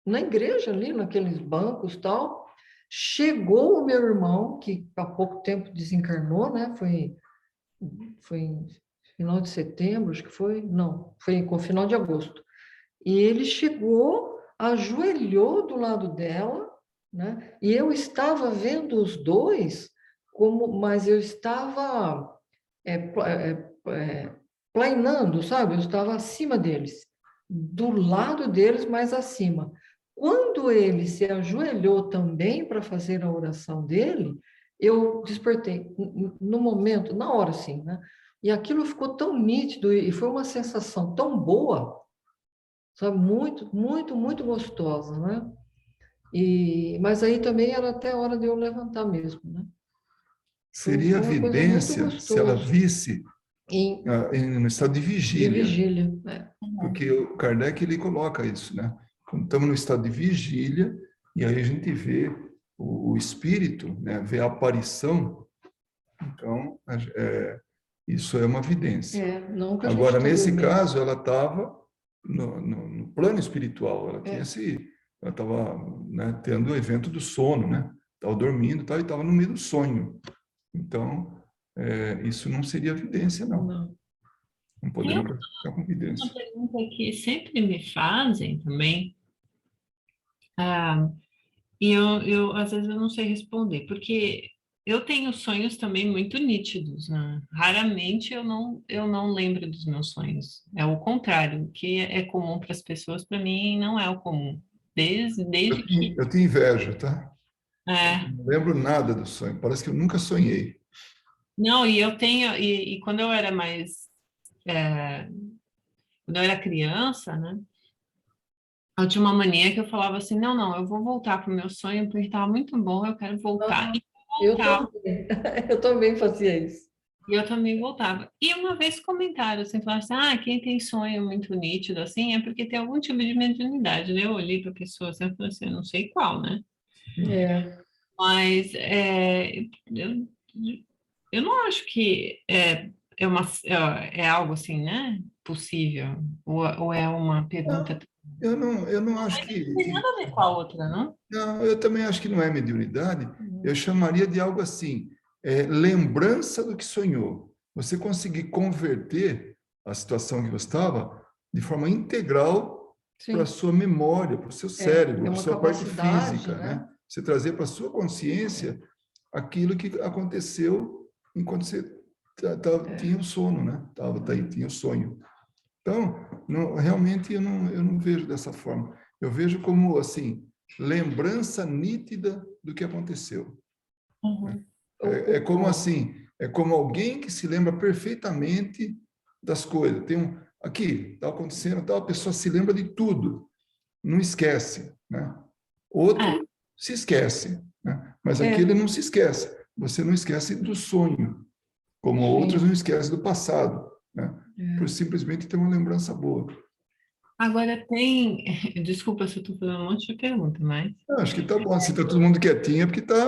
Speaker 4: na igreja ali, naqueles bancos e tal. Chegou o meu irmão, que há pouco tempo desencarnou, né? Foi em final de setembro, acho que foi, não, foi com final de agosto. E ele chegou, ajoelhou do lado dela, né? E eu estava vendo os dois, mas eu estava planeando, sabe? Eu estava acima deles, do lado deles, mais acima. Quando ele se ajoelhou também para fazer a oração dele, eu despertei no momento, na hora, assim, né? E aquilo ficou tão nítido e foi uma sensação tão boa, sabe? Muito, muito, muito gostosa, né? Mas aí também era até a hora de eu levantar mesmo, né?
Speaker 1: Seria
Speaker 4: Foi uma coisa muito
Speaker 1: evidência se ela
Speaker 4: gostosa.
Speaker 1: visse
Speaker 4: Em,
Speaker 1: no estado de
Speaker 4: de
Speaker 1: vigília,
Speaker 4: vigília, né?
Speaker 1: porque o Kardec ele coloca isso, né? Quando estamos no estado de vigília, e aí a gente vê o espírito, né? Vê a aparição, então isso é uma evidência.
Speaker 4: Não que a gente
Speaker 1: Agora,
Speaker 4: está
Speaker 1: nesse
Speaker 4: dormindo.
Speaker 1: caso, ela estava no plano espiritual, ela
Speaker 4: É.
Speaker 1: ela estava, né, tendo o evento do sono, né? Estava dormindo, tal, e estava no meio do sonho. Então, isso não seria evidência, não.
Speaker 4: Não.
Speaker 1: Não
Speaker 3: Tem
Speaker 1: podemos classificar como
Speaker 3: uma
Speaker 1: evidência.
Speaker 3: pergunta que sempre me fazem também, ah, e às vezes eu não sei responder, porque eu tenho sonhos também muito nítidos, né? Raramente eu não lembro dos meus sonhos. É o contrário, o que é comum para as pessoas, para mim não é o comum. Desde que.
Speaker 1: Eu tenho inveja, tá?
Speaker 3: É,
Speaker 1: Não lembro nada do sonho. Parece que eu nunca sonhei.
Speaker 3: não, e eu tenho, e quando eu era mais. é, Quando eu era criança, né? Eu tinha uma mania que eu falava assim, não, não, eu vou voltar para o meu sonho porque estava muito bom, eu quero voltar. E eu
Speaker 4: Eu
Speaker 3: voltava,
Speaker 4: também. Eu também fazia isso.
Speaker 3: e eu também voltava. E uma vez comentaram assim, falaram assim, quem tem sonho muito nítido assim é porque tem algum tipo de mediunidade, né? Eu olhei para a pessoa assim, eu falei assim, eu não sei qual, né?
Speaker 4: É,
Speaker 3: Mas eu não acho que é algo assim, né? Possível, ou é uma pergunta.
Speaker 1: Não, eu não acho
Speaker 3: Não tem nada a ver com a outra, não?
Speaker 1: não, eu também acho que não é mediunidade. Eu chamaria de algo assim, lembrança do que sonhou. Você conseguir converter a situação que você estava de forma integral para a
Speaker 4: sim.
Speaker 1: sua memória, para o seu
Speaker 4: É
Speaker 1: cérebro, para a
Speaker 4: uma
Speaker 1: sua parte
Speaker 4: capacidade,
Speaker 1: física,
Speaker 4: né?
Speaker 1: né? Você trazer para a sua consciência aquilo que aconteceu enquanto você tinha o sono, né? Tinha o sonho. Então, realmente eu não vejo dessa forma. Eu vejo como, assim, lembrança nítida do que aconteceu.
Speaker 3: Uhum.
Speaker 4: Eu
Speaker 1: É como
Speaker 4: concordo.
Speaker 1: assim, é como alguém que se lembra perfeitamente das coisas. Aqui, está acontecendo, tal, a pessoa se lembra de tudo, não esquece, né?
Speaker 3: É,
Speaker 1: Outro se esquece, né? Mas aquele
Speaker 4: É,
Speaker 1: não se esquece. Você não esquece do sonho, como outros não
Speaker 4: sim.
Speaker 1: esquecem do passado, né? Por
Speaker 4: É.
Speaker 1: simplesmente ter uma lembrança boa.
Speaker 3: agora tem. Desculpa se eu estou fazendo um monte de pergunta, mas.
Speaker 1: Eu acho que tá bom. Se está todo mundo quietinho, é porque está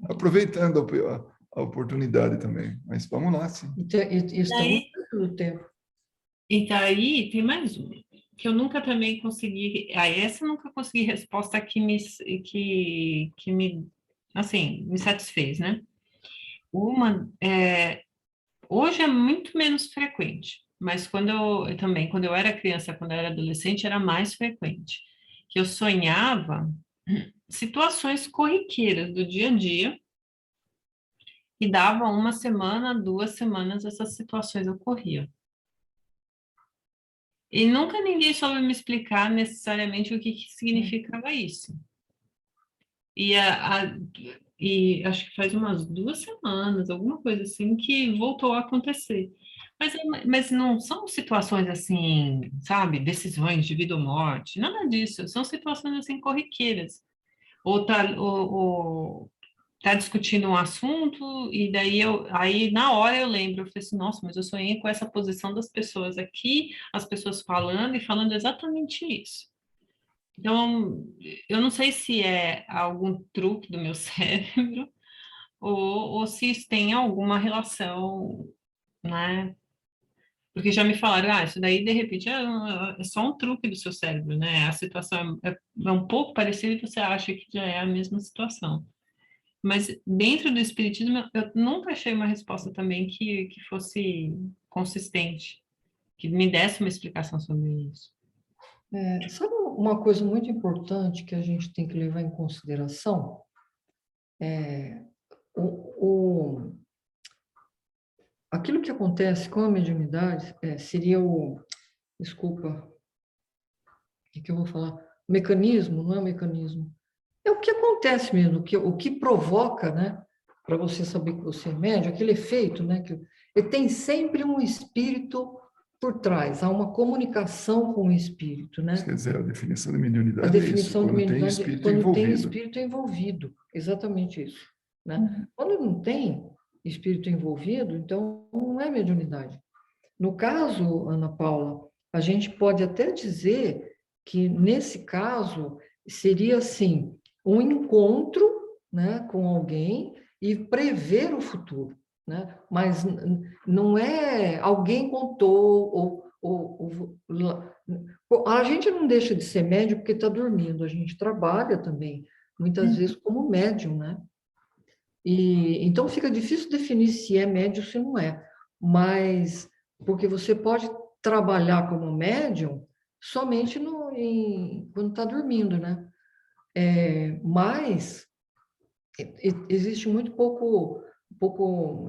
Speaker 1: aproveitando a oportunidade também. Mas vamos lá, sim.
Speaker 4: E estamos
Speaker 3: Daí,
Speaker 4: dentro do tempo.
Speaker 3: e daí tem mais uma, que eu nunca também consegui. A essa eu nunca consegui resposta que me, assim, me satisfez, né? Uma, hoje é muito menos frequente, mas quando eu era criança, quando eu era adolescente, era mais frequente. Que eu sonhava situações corriqueiras do dia a dia e dava uma semana, 2 semanas, essas situações ocorriam. E nunca ninguém soube me explicar necessariamente o que significava isso. E, e acho que faz umas 2 semanas, alguma coisa assim, que voltou a acontecer. Mas não são situações assim, sabe, decisões de vida ou morte, nada disso. São situações assim corriqueiras. Ou tá discutindo um assunto e daí aí na hora eu lembro, eu falei assim, nossa, mas eu sonhei com essa posição das pessoas aqui, as pessoas falando e falando exatamente isso. Então, eu não sei se é algum truque do meu cérebro ou se isso tem alguma relação né? Porque já me falaram, isso daí de repente é só um truque do seu cérebro, né? A situação é um pouco parecida e você acha que já é a mesma situação. Mas dentro do espiritismo, eu nunca achei uma resposta também que fosse consistente, que me desse uma explicação sobre isso.
Speaker 4: Sabe uma coisa muito importante que a gente tem que levar em consideração? Aquilo que acontece com a mediunidade seria desculpa, o que eu vou falar? Mecanismo, não é mecanismo. É o que acontece mesmo, o que provoca, né? Para você saber que você é médium, aquele efeito, né? Ele tem sempre um espírito por trás, há uma comunicação com o espírito, né?
Speaker 1: Quer dizer, a definição de
Speaker 4: A
Speaker 1: mediunidade é isso,
Speaker 4: definição de
Speaker 1: quando tem
Speaker 4: mediunidade é
Speaker 1: espírito
Speaker 4: quando tem
Speaker 1: envolvido.
Speaker 4: espírito envolvido, exatamente isso, né? Quando não tem espírito envolvido, então não é mediunidade. No caso, Ana Paula, a gente pode até dizer que, nesse caso, seria, assim, um encontro, né, com alguém e prever o futuro, né? Mas não é alguém contou, a gente não deixa de ser médium porque está dormindo, a gente trabalha também, muitas vezes, como médium, né? E, então, fica difícil definir se é médium ou se não é, mas porque você pode trabalhar como médium somente quando está dormindo, né? Mas existe muito pouco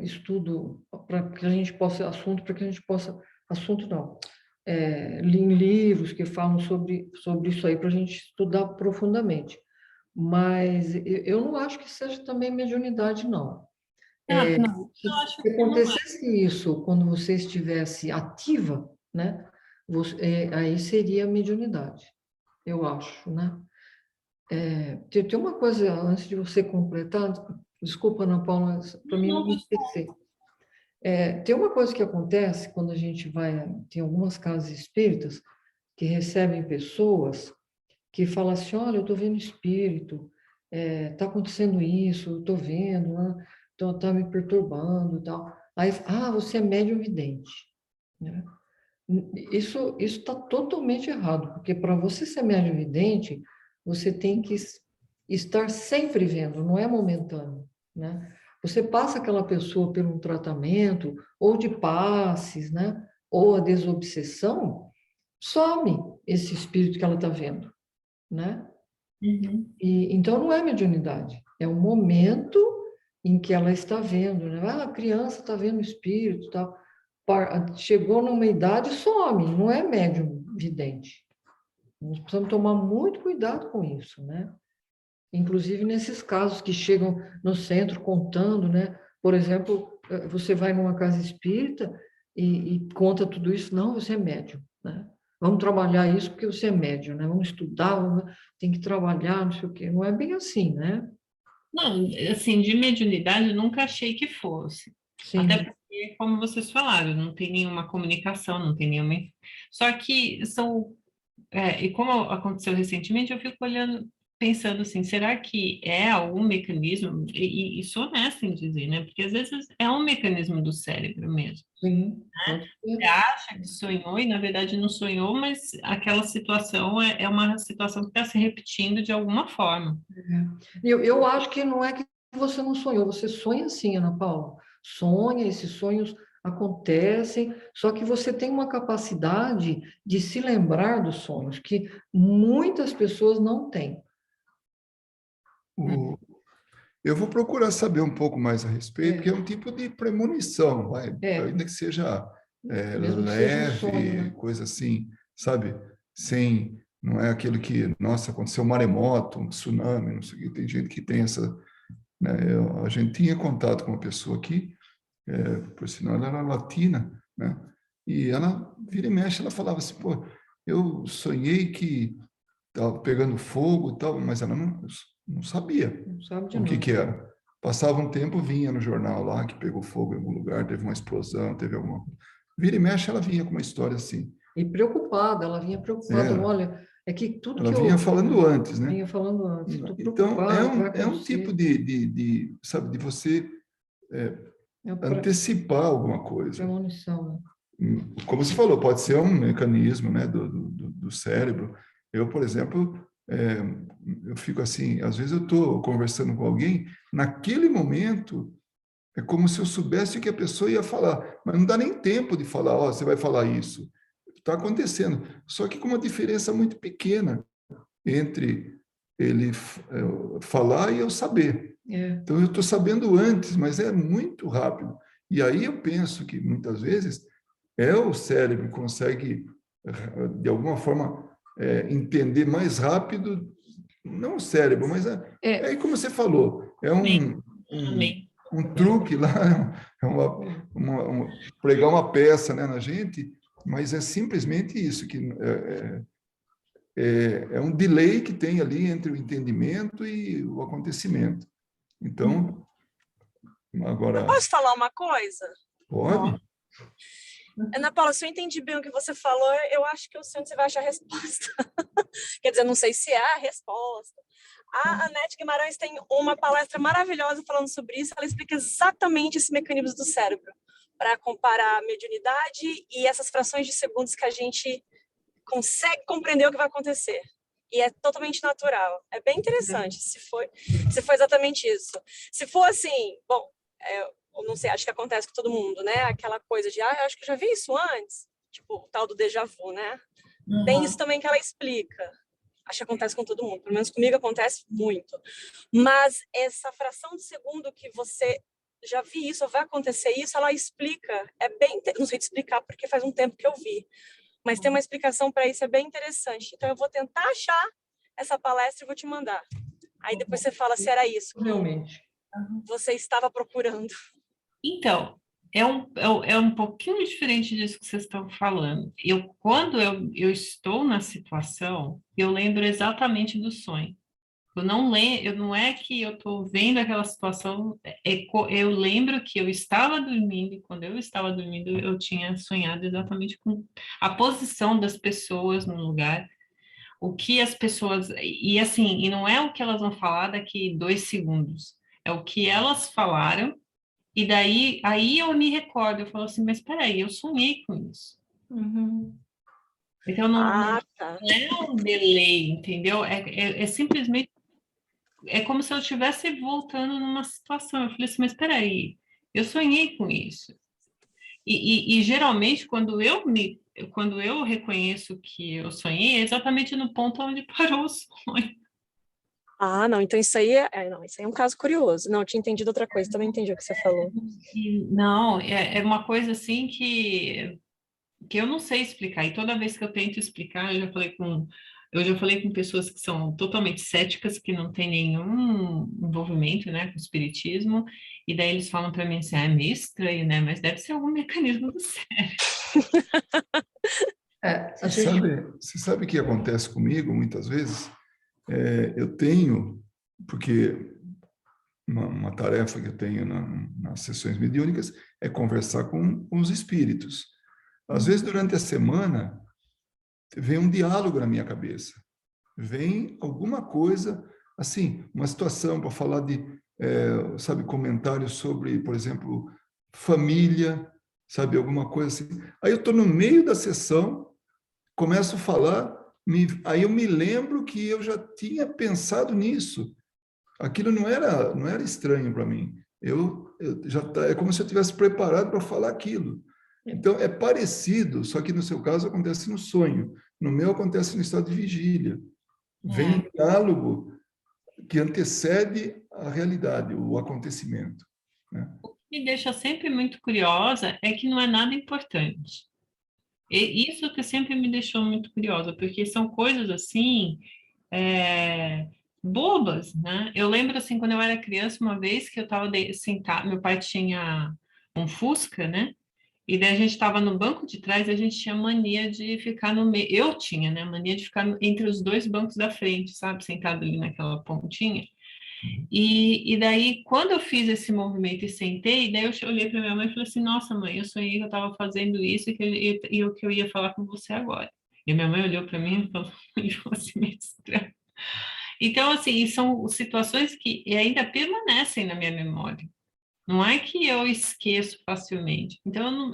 Speaker 4: estudo para que a gente possa, assunto não, em livros que falam sobre isso aí, para a gente estudar profundamente. Mas eu não acho que seja também mediunidade, não.
Speaker 3: Não, eu acho
Speaker 4: Se
Speaker 3: que não é.
Speaker 4: acontecesse isso quando você estivesse ativa, né? Aí seria mediunidade, eu acho, né? Tem uma coisa, antes de você completar, desculpa, Ana Paula, para mim não me esquecer. Tem uma coisa que acontece quando a gente vai, tem algumas casas espíritas que recebem pessoas que falam assim, olha, eu estou vendo espírito, está acontecendo isso, eu estou vendo, né? Então está me perturbando e tal. Aí, você é médium vidente, né? Isso está totalmente errado, porque para você ser médium vidente, você tem que estar sempre vendo, não é momentâneo, né? Você passa aquela pessoa por um tratamento, ou de passes, né? Ou a desobsessão, some esse espírito que ela está vendo, né?
Speaker 3: Uhum.
Speaker 4: E, então, não é mediunidade, é um momento em que ela está vendo, né? A criança está vendo o espírito e tal. Chegou numa idade, some, não é médium vidente. Nós precisamos tomar muito cuidado com isso, né? Inclusive nesses casos que chegam no centro contando, né? Por exemplo, você vai numa casa espírita e conta tudo isso, não, você é médium, né? Vamos trabalhar isso porque você é médium, né? Vamos estudar, tem que trabalhar, não sei o quê. Não é bem assim, né?
Speaker 3: Não, assim, de mediunidade eu nunca achei que fosse.
Speaker 4: Sim,
Speaker 3: Até porque, como vocês falaram, não tem nenhuma comunicação, não tem nenhuma. Só que são. E como aconteceu recentemente, eu fico olhando, pensando assim, será que é algum mecanismo? E sou honesta em dizer, né? Porque às vezes é um mecanismo do cérebro mesmo.
Speaker 4: sim, pode
Speaker 3: Você
Speaker 4: ser.
Speaker 3: acha que sonhou e na verdade não sonhou, mas aquela situação é uma situação que está se repetindo de alguma forma.
Speaker 4: Eu acho que não é que você não sonhou, você sonha sim, Ana Paula. Sonha, esses sonhos acontecem, só que você tem uma capacidade de se lembrar dos sonhos, que muitas pessoas não têm.
Speaker 1: O- Eu vou procurar saber um pouco mais a respeito,
Speaker 4: É.
Speaker 1: porque é um tipo de premonição,
Speaker 4: É.
Speaker 1: ainda que seja
Speaker 4: Mesmo que seja um sonho,
Speaker 1: leve,
Speaker 4: né?
Speaker 1: coisa assim, sabe? Sem, não é aquilo que, nossa, aconteceu um maremoto, um tsunami, não sei o que, tem gente que tem essa, né? A gente tinha contato com uma pessoa aqui, por sinal ela era latina, né? E ela, vira e mexe, ela falava assim, pô, eu sonhei que estava pegando fogo e tal, mas ela não sabia
Speaker 4: Não sabe de
Speaker 1: o que
Speaker 4: nada.
Speaker 1: que era. Passava um tempo, vinha no jornal lá que pegou fogo em algum lugar, teve uma explosão, teve alguma... Vira e mexe, ela vinha com uma história assim.
Speaker 4: E preocupada, ela vinha preocupada,
Speaker 1: Era.
Speaker 4: olha, é que tudo
Speaker 1: Ela
Speaker 4: que
Speaker 1: vinha
Speaker 4: eu
Speaker 1: falando antes, né?
Speaker 4: vinha falando antes, estou
Speaker 1: Então,
Speaker 4: preocupada, o que vai
Speaker 1: é um tipo
Speaker 4: acontecer?
Speaker 1: sabe, de você antecipar alguma coisa.
Speaker 4: Premonição.
Speaker 1: Como você falou, pode ser um mecanismo, né, do cérebro. Eu, por exemplo, eu fico assim, às vezes eu estou conversando com alguém, naquele momento é como se eu soubesse o que a pessoa ia falar, mas não dá nem tempo de falar, ó, você vai falar isso. Está acontecendo, só que com uma diferença muito pequena entre ele falar e eu saber. Então, eu estou sabendo antes, mas é muito rápido. E aí eu penso que, muitas vezes, o cérebro que consegue, de alguma forma, entender mais rápido, não o cérebro, mas como você falou, um truque lá, pregar uma peça, né, na gente, mas é simplesmente isso, que é um delay que tem ali entre o entendimento e o acontecimento. Então, agora...
Speaker 5: Eu posso falar uma coisa?
Speaker 1: Pode.
Speaker 5: Ana Paula, se eu entendi bem o que você falou, eu acho que o senhor você vai achar a resposta. Quer dizer, não sei se é a resposta. A Anete Guimarães tem uma palestra maravilhosa falando sobre isso. Ela explica exatamente esse mecanismo do cérebro para comparar a mediunidade e essas frações de segundos que a gente consegue compreender o que vai acontecer. E é totalmente natural. É bem interessante se for exatamente isso. Se for assim, bom, eu não sei, acho que acontece com todo mundo, né? Aquela coisa de, eu acho que eu já vi isso antes. Tipo, o tal do déjà vu, né? Uhum. Tem isso também que ela explica. Acho que acontece com todo mundo. Pelo menos comigo acontece muito. Mas essa fração de segundo que você já vi isso, ou vai acontecer isso, ela explica. Não sei te explicar porque faz um tempo que eu vi. Mas tem uma explicação para isso, é bem interessante. Então, eu vou tentar achar essa palestra e vou te mandar. Aí depois você fala se era isso que
Speaker 4: realmente
Speaker 5: você estava procurando.
Speaker 3: Então, é um pouquinho diferente disso que vocês estão falando. Quando eu estou na situação, eu lembro exatamente do sonho. Eu não é que eu estou vendo aquela situação, eu lembro que eu estava dormindo, e quando eu estava dormindo, eu tinha sonhado exatamente com a posição das pessoas no lugar, o que as pessoas... E assim, e não é o que elas vão falar daqui 2 segundos, é o que elas falaram. E daí, aí eu me recordo, eu falo assim, mas peraí, eu sonhei com isso.
Speaker 4: Uhum.
Speaker 3: Então, não é um delay, entendeu? É simplesmente, é como se eu estivesse voltando numa situação. Eu falei assim, mas peraí, eu sonhei com isso. E geralmente, quando eu reconheço que eu sonhei, é exatamente no ponto onde parou o sonho.
Speaker 5: Ah, não, então isso aí isso aí é um caso curioso. Não, eu tinha entendido outra coisa, também entendi o que você falou.
Speaker 3: Não, é uma coisa assim que eu não sei explicar. E toda vez que eu tento explicar, eu já falei com pessoas que são totalmente céticas, que não têm nenhum envolvimento, né, com o espiritismo, e daí eles falam para mim assim, é meio estranho, né, mas deve ser algum mecanismo do cérebro.
Speaker 1: Você sabe o que acontece comigo muitas vezes? Eu tenho, porque uma tarefa que eu tenho nas sessões mediúnicas é conversar com os espíritos. Às vezes, durante a semana, vem um diálogo na minha cabeça. Vem alguma coisa, assim, uma situação para falar de, sabe, comentários sobre, por exemplo, família, sabe, alguma coisa assim. Aí eu estou no meio da sessão, começo a falar, aí eu me lembro que eu já tinha pensado nisso. Aquilo não era estranho para mim. É como se eu tivesse preparado para falar aquilo. Então, é parecido, só que no seu caso acontece no sonho. No meu acontece no estado de vigília. Vem um diálogo que antecede a realidade, o acontecimento, né?
Speaker 3: O que me deixa sempre muito curiosa é que não é nada importante. E isso que sempre me deixou muito curiosa, porque são coisas assim, bobas, né? Eu lembro assim, quando eu era criança, uma vez que eu estava sentada, meu pai tinha um Fusca, né? E daí a gente estava no banco de trás e a gente tinha mania de ficar no meio. Eu tinha, né? Mania de ficar entre os 2 bancos da frente, sabe? Sentado ali naquela pontinha. E daí, quando eu fiz esse movimento e sentei, daí eu olhei para minha mãe e falei assim, nossa, mãe, eu sonhei que eu estava fazendo isso e o que eu ia falar com você agora. E minha mãe olhou para mim e falou assim, meio estranho. Então, assim, são situações que ainda permanecem na minha memória, Não é que eu esqueço facilmente. Então,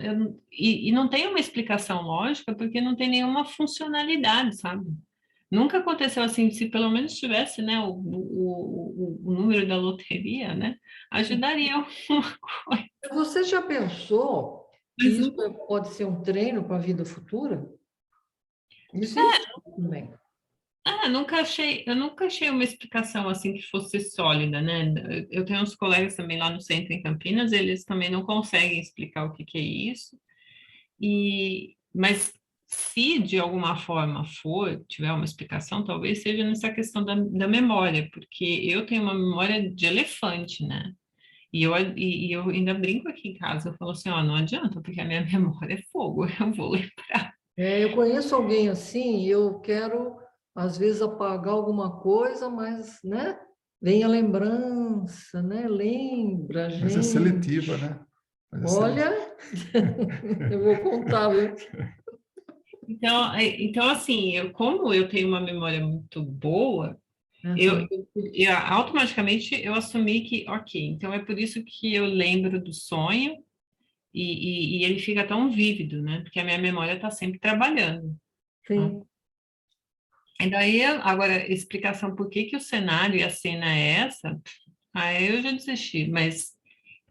Speaker 3: e não tem uma explicação lógica, porque não tem nenhuma funcionalidade, sabe? Nunca aconteceu assim, se pelo menos tivesse, né, o número da loteria, né, ajudaria alguma coisa.
Speaker 4: Você já pensou que
Speaker 3: Mas
Speaker 4: isso pode ser um treino para a vida futura? Isso existe também.
Speaker 3: eu nunca achei uma explicação assim que fosse sólida, né? Eu tenho uns colegas também lá no centro em Campinas, eles também não conseguem explicar o que é isso. Mas se de alguma forma tiver uma explicação, talvez seja nessa questão da memória, porque eu tenho uma memória de elefante, né? E eu ainda brinco aqui em casa, eu falo assim, ó, não adianta, porque a minha memória é fogo, eu vou lembrar.
Speaker 4: Eu conheço alguém assim, e eu quero, às vezes, apagar alguma coisa, mas, né? Vem a lembrança, né? Lembra a gente.
Speaker 1: Mas é seletiva, né? Mas é
Speaker 4: Olha, eu vou contar, viu?
Speaker 3: Então assim, como eu tenho uma memória muito boa,
Speaker 4: Uhum.
Speaker 3: automaticamente eu assumi que, ok, então é por isso que eu lembro do sonho e ele fica tão vívido, né? Porque a minha memória está sempre trabalhando. Né?
Speaker 4: Sim.
Speaker 3: E daí, agora, explicação por que o cenário e a cena é essa, aí eu já desisti, mas,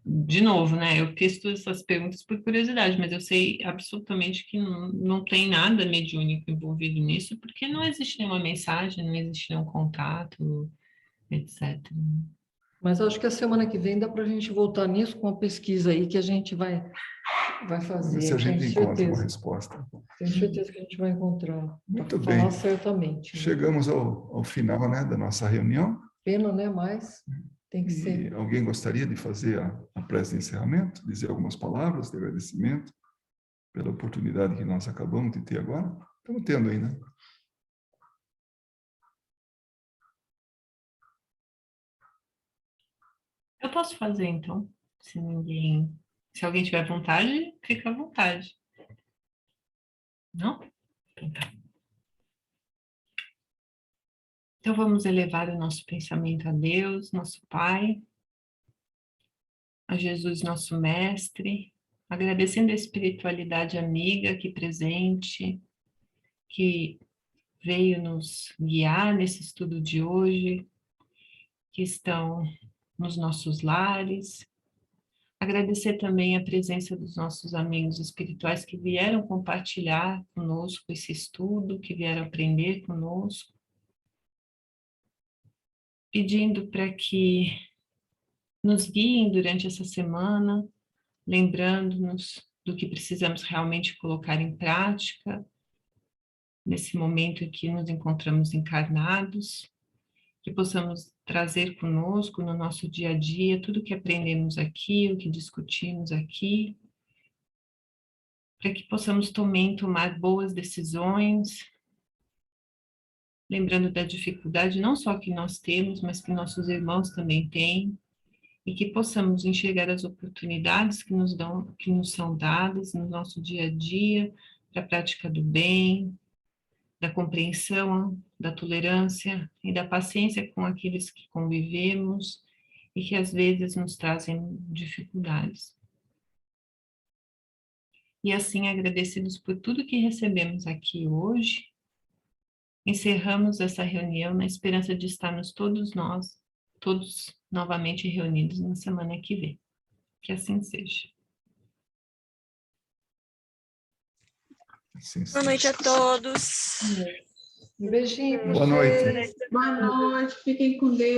Speaker 3: de novo, né, eu fiz todas essas perguntas por curiosidade, mas eu sei absolutamente que não tem nada mediúnico envolvido nisso, porque não existe nenhuma mensagem, não existe nenhum contato, etc.
Speaker 4: Mas acho que a semana que vem dá para a gente voltar nisso com a pesquisa aí que a gente vai
Speaker 1: Vamos ver
Speaker 4: fazer,
Speaker 1: se a gente
Speaker 4: tenho
Speaker 1: encontra uma
Speaker 4: certeza.
Speaker 1: resposta.
Speaker 4: Tenho certeza que a gente vai encontrar.
Speaker 1: Muito
Speaker 4: Falar
Speaker 1: bem.
Speaker 4: certamente. Né?
Speaker 1: Chegamos ao final, né, da nossa reunião.
Speaker 4: Pena, né? Mas tem que
Speaker 1: E
Speaker 4: ser.
Speaker 1: alguém gostaria de fazer a prece de encerramento, dizer algumas palavras de agradecimento pela oportunidade que nós acabamos de ter agora? Estamos tendo ainda.
Speaker 3: Eu posso fazer, então, se alguém tiver vontade, fica à vontade. Não? Então vamos elevar o nosso pensamento a Deus, nosso Pai, a Jesus, nosso Mestre, agradecendo a espiritualidade amiga aqui presente, que veio nos guiar nesse estudo de hoje, que estão nos nossos lares. Agradecer também a presença dos nossos amigos espirituais que vieram compartilhar conosco esse estudo, que vieram aprender conosco, pedindo para que nos guiem durante essa semana, lembrando-nos do que precisamos realmente colocar em prática nesse momento em que nos encontramos encarnados, que possamos trazer conosco no nosso dia a dia tudo o que aprendemos aqui, o que discutimos aqui, para que possamos também tomar boas decisões, lembrando da dificuldade não só que nós temos, mas que nossos irmãos também têm, e que possamos enxergar as oportunidades que nos são dadas no nosso dia a dia, para a prática do bem, da compreensão, da tolerância e da paciência com aqueles que convivemos e que às vezes nos trazem dificuldades. E assim, agradecidos por tudo que recebemos aqui hoje, encerramos essa reunião na esperança de estarmos todos novamente reunidos na semana que vem. Que assim seja.
Speaker 1: Assim,
Speaker 5: Boa noite a todos.
Speaker 4: Um beijinho para
Speaker 1: Boa noite.
Speaker 4: vocês.
Speaker 2: Boa noite, fiquem com Deus.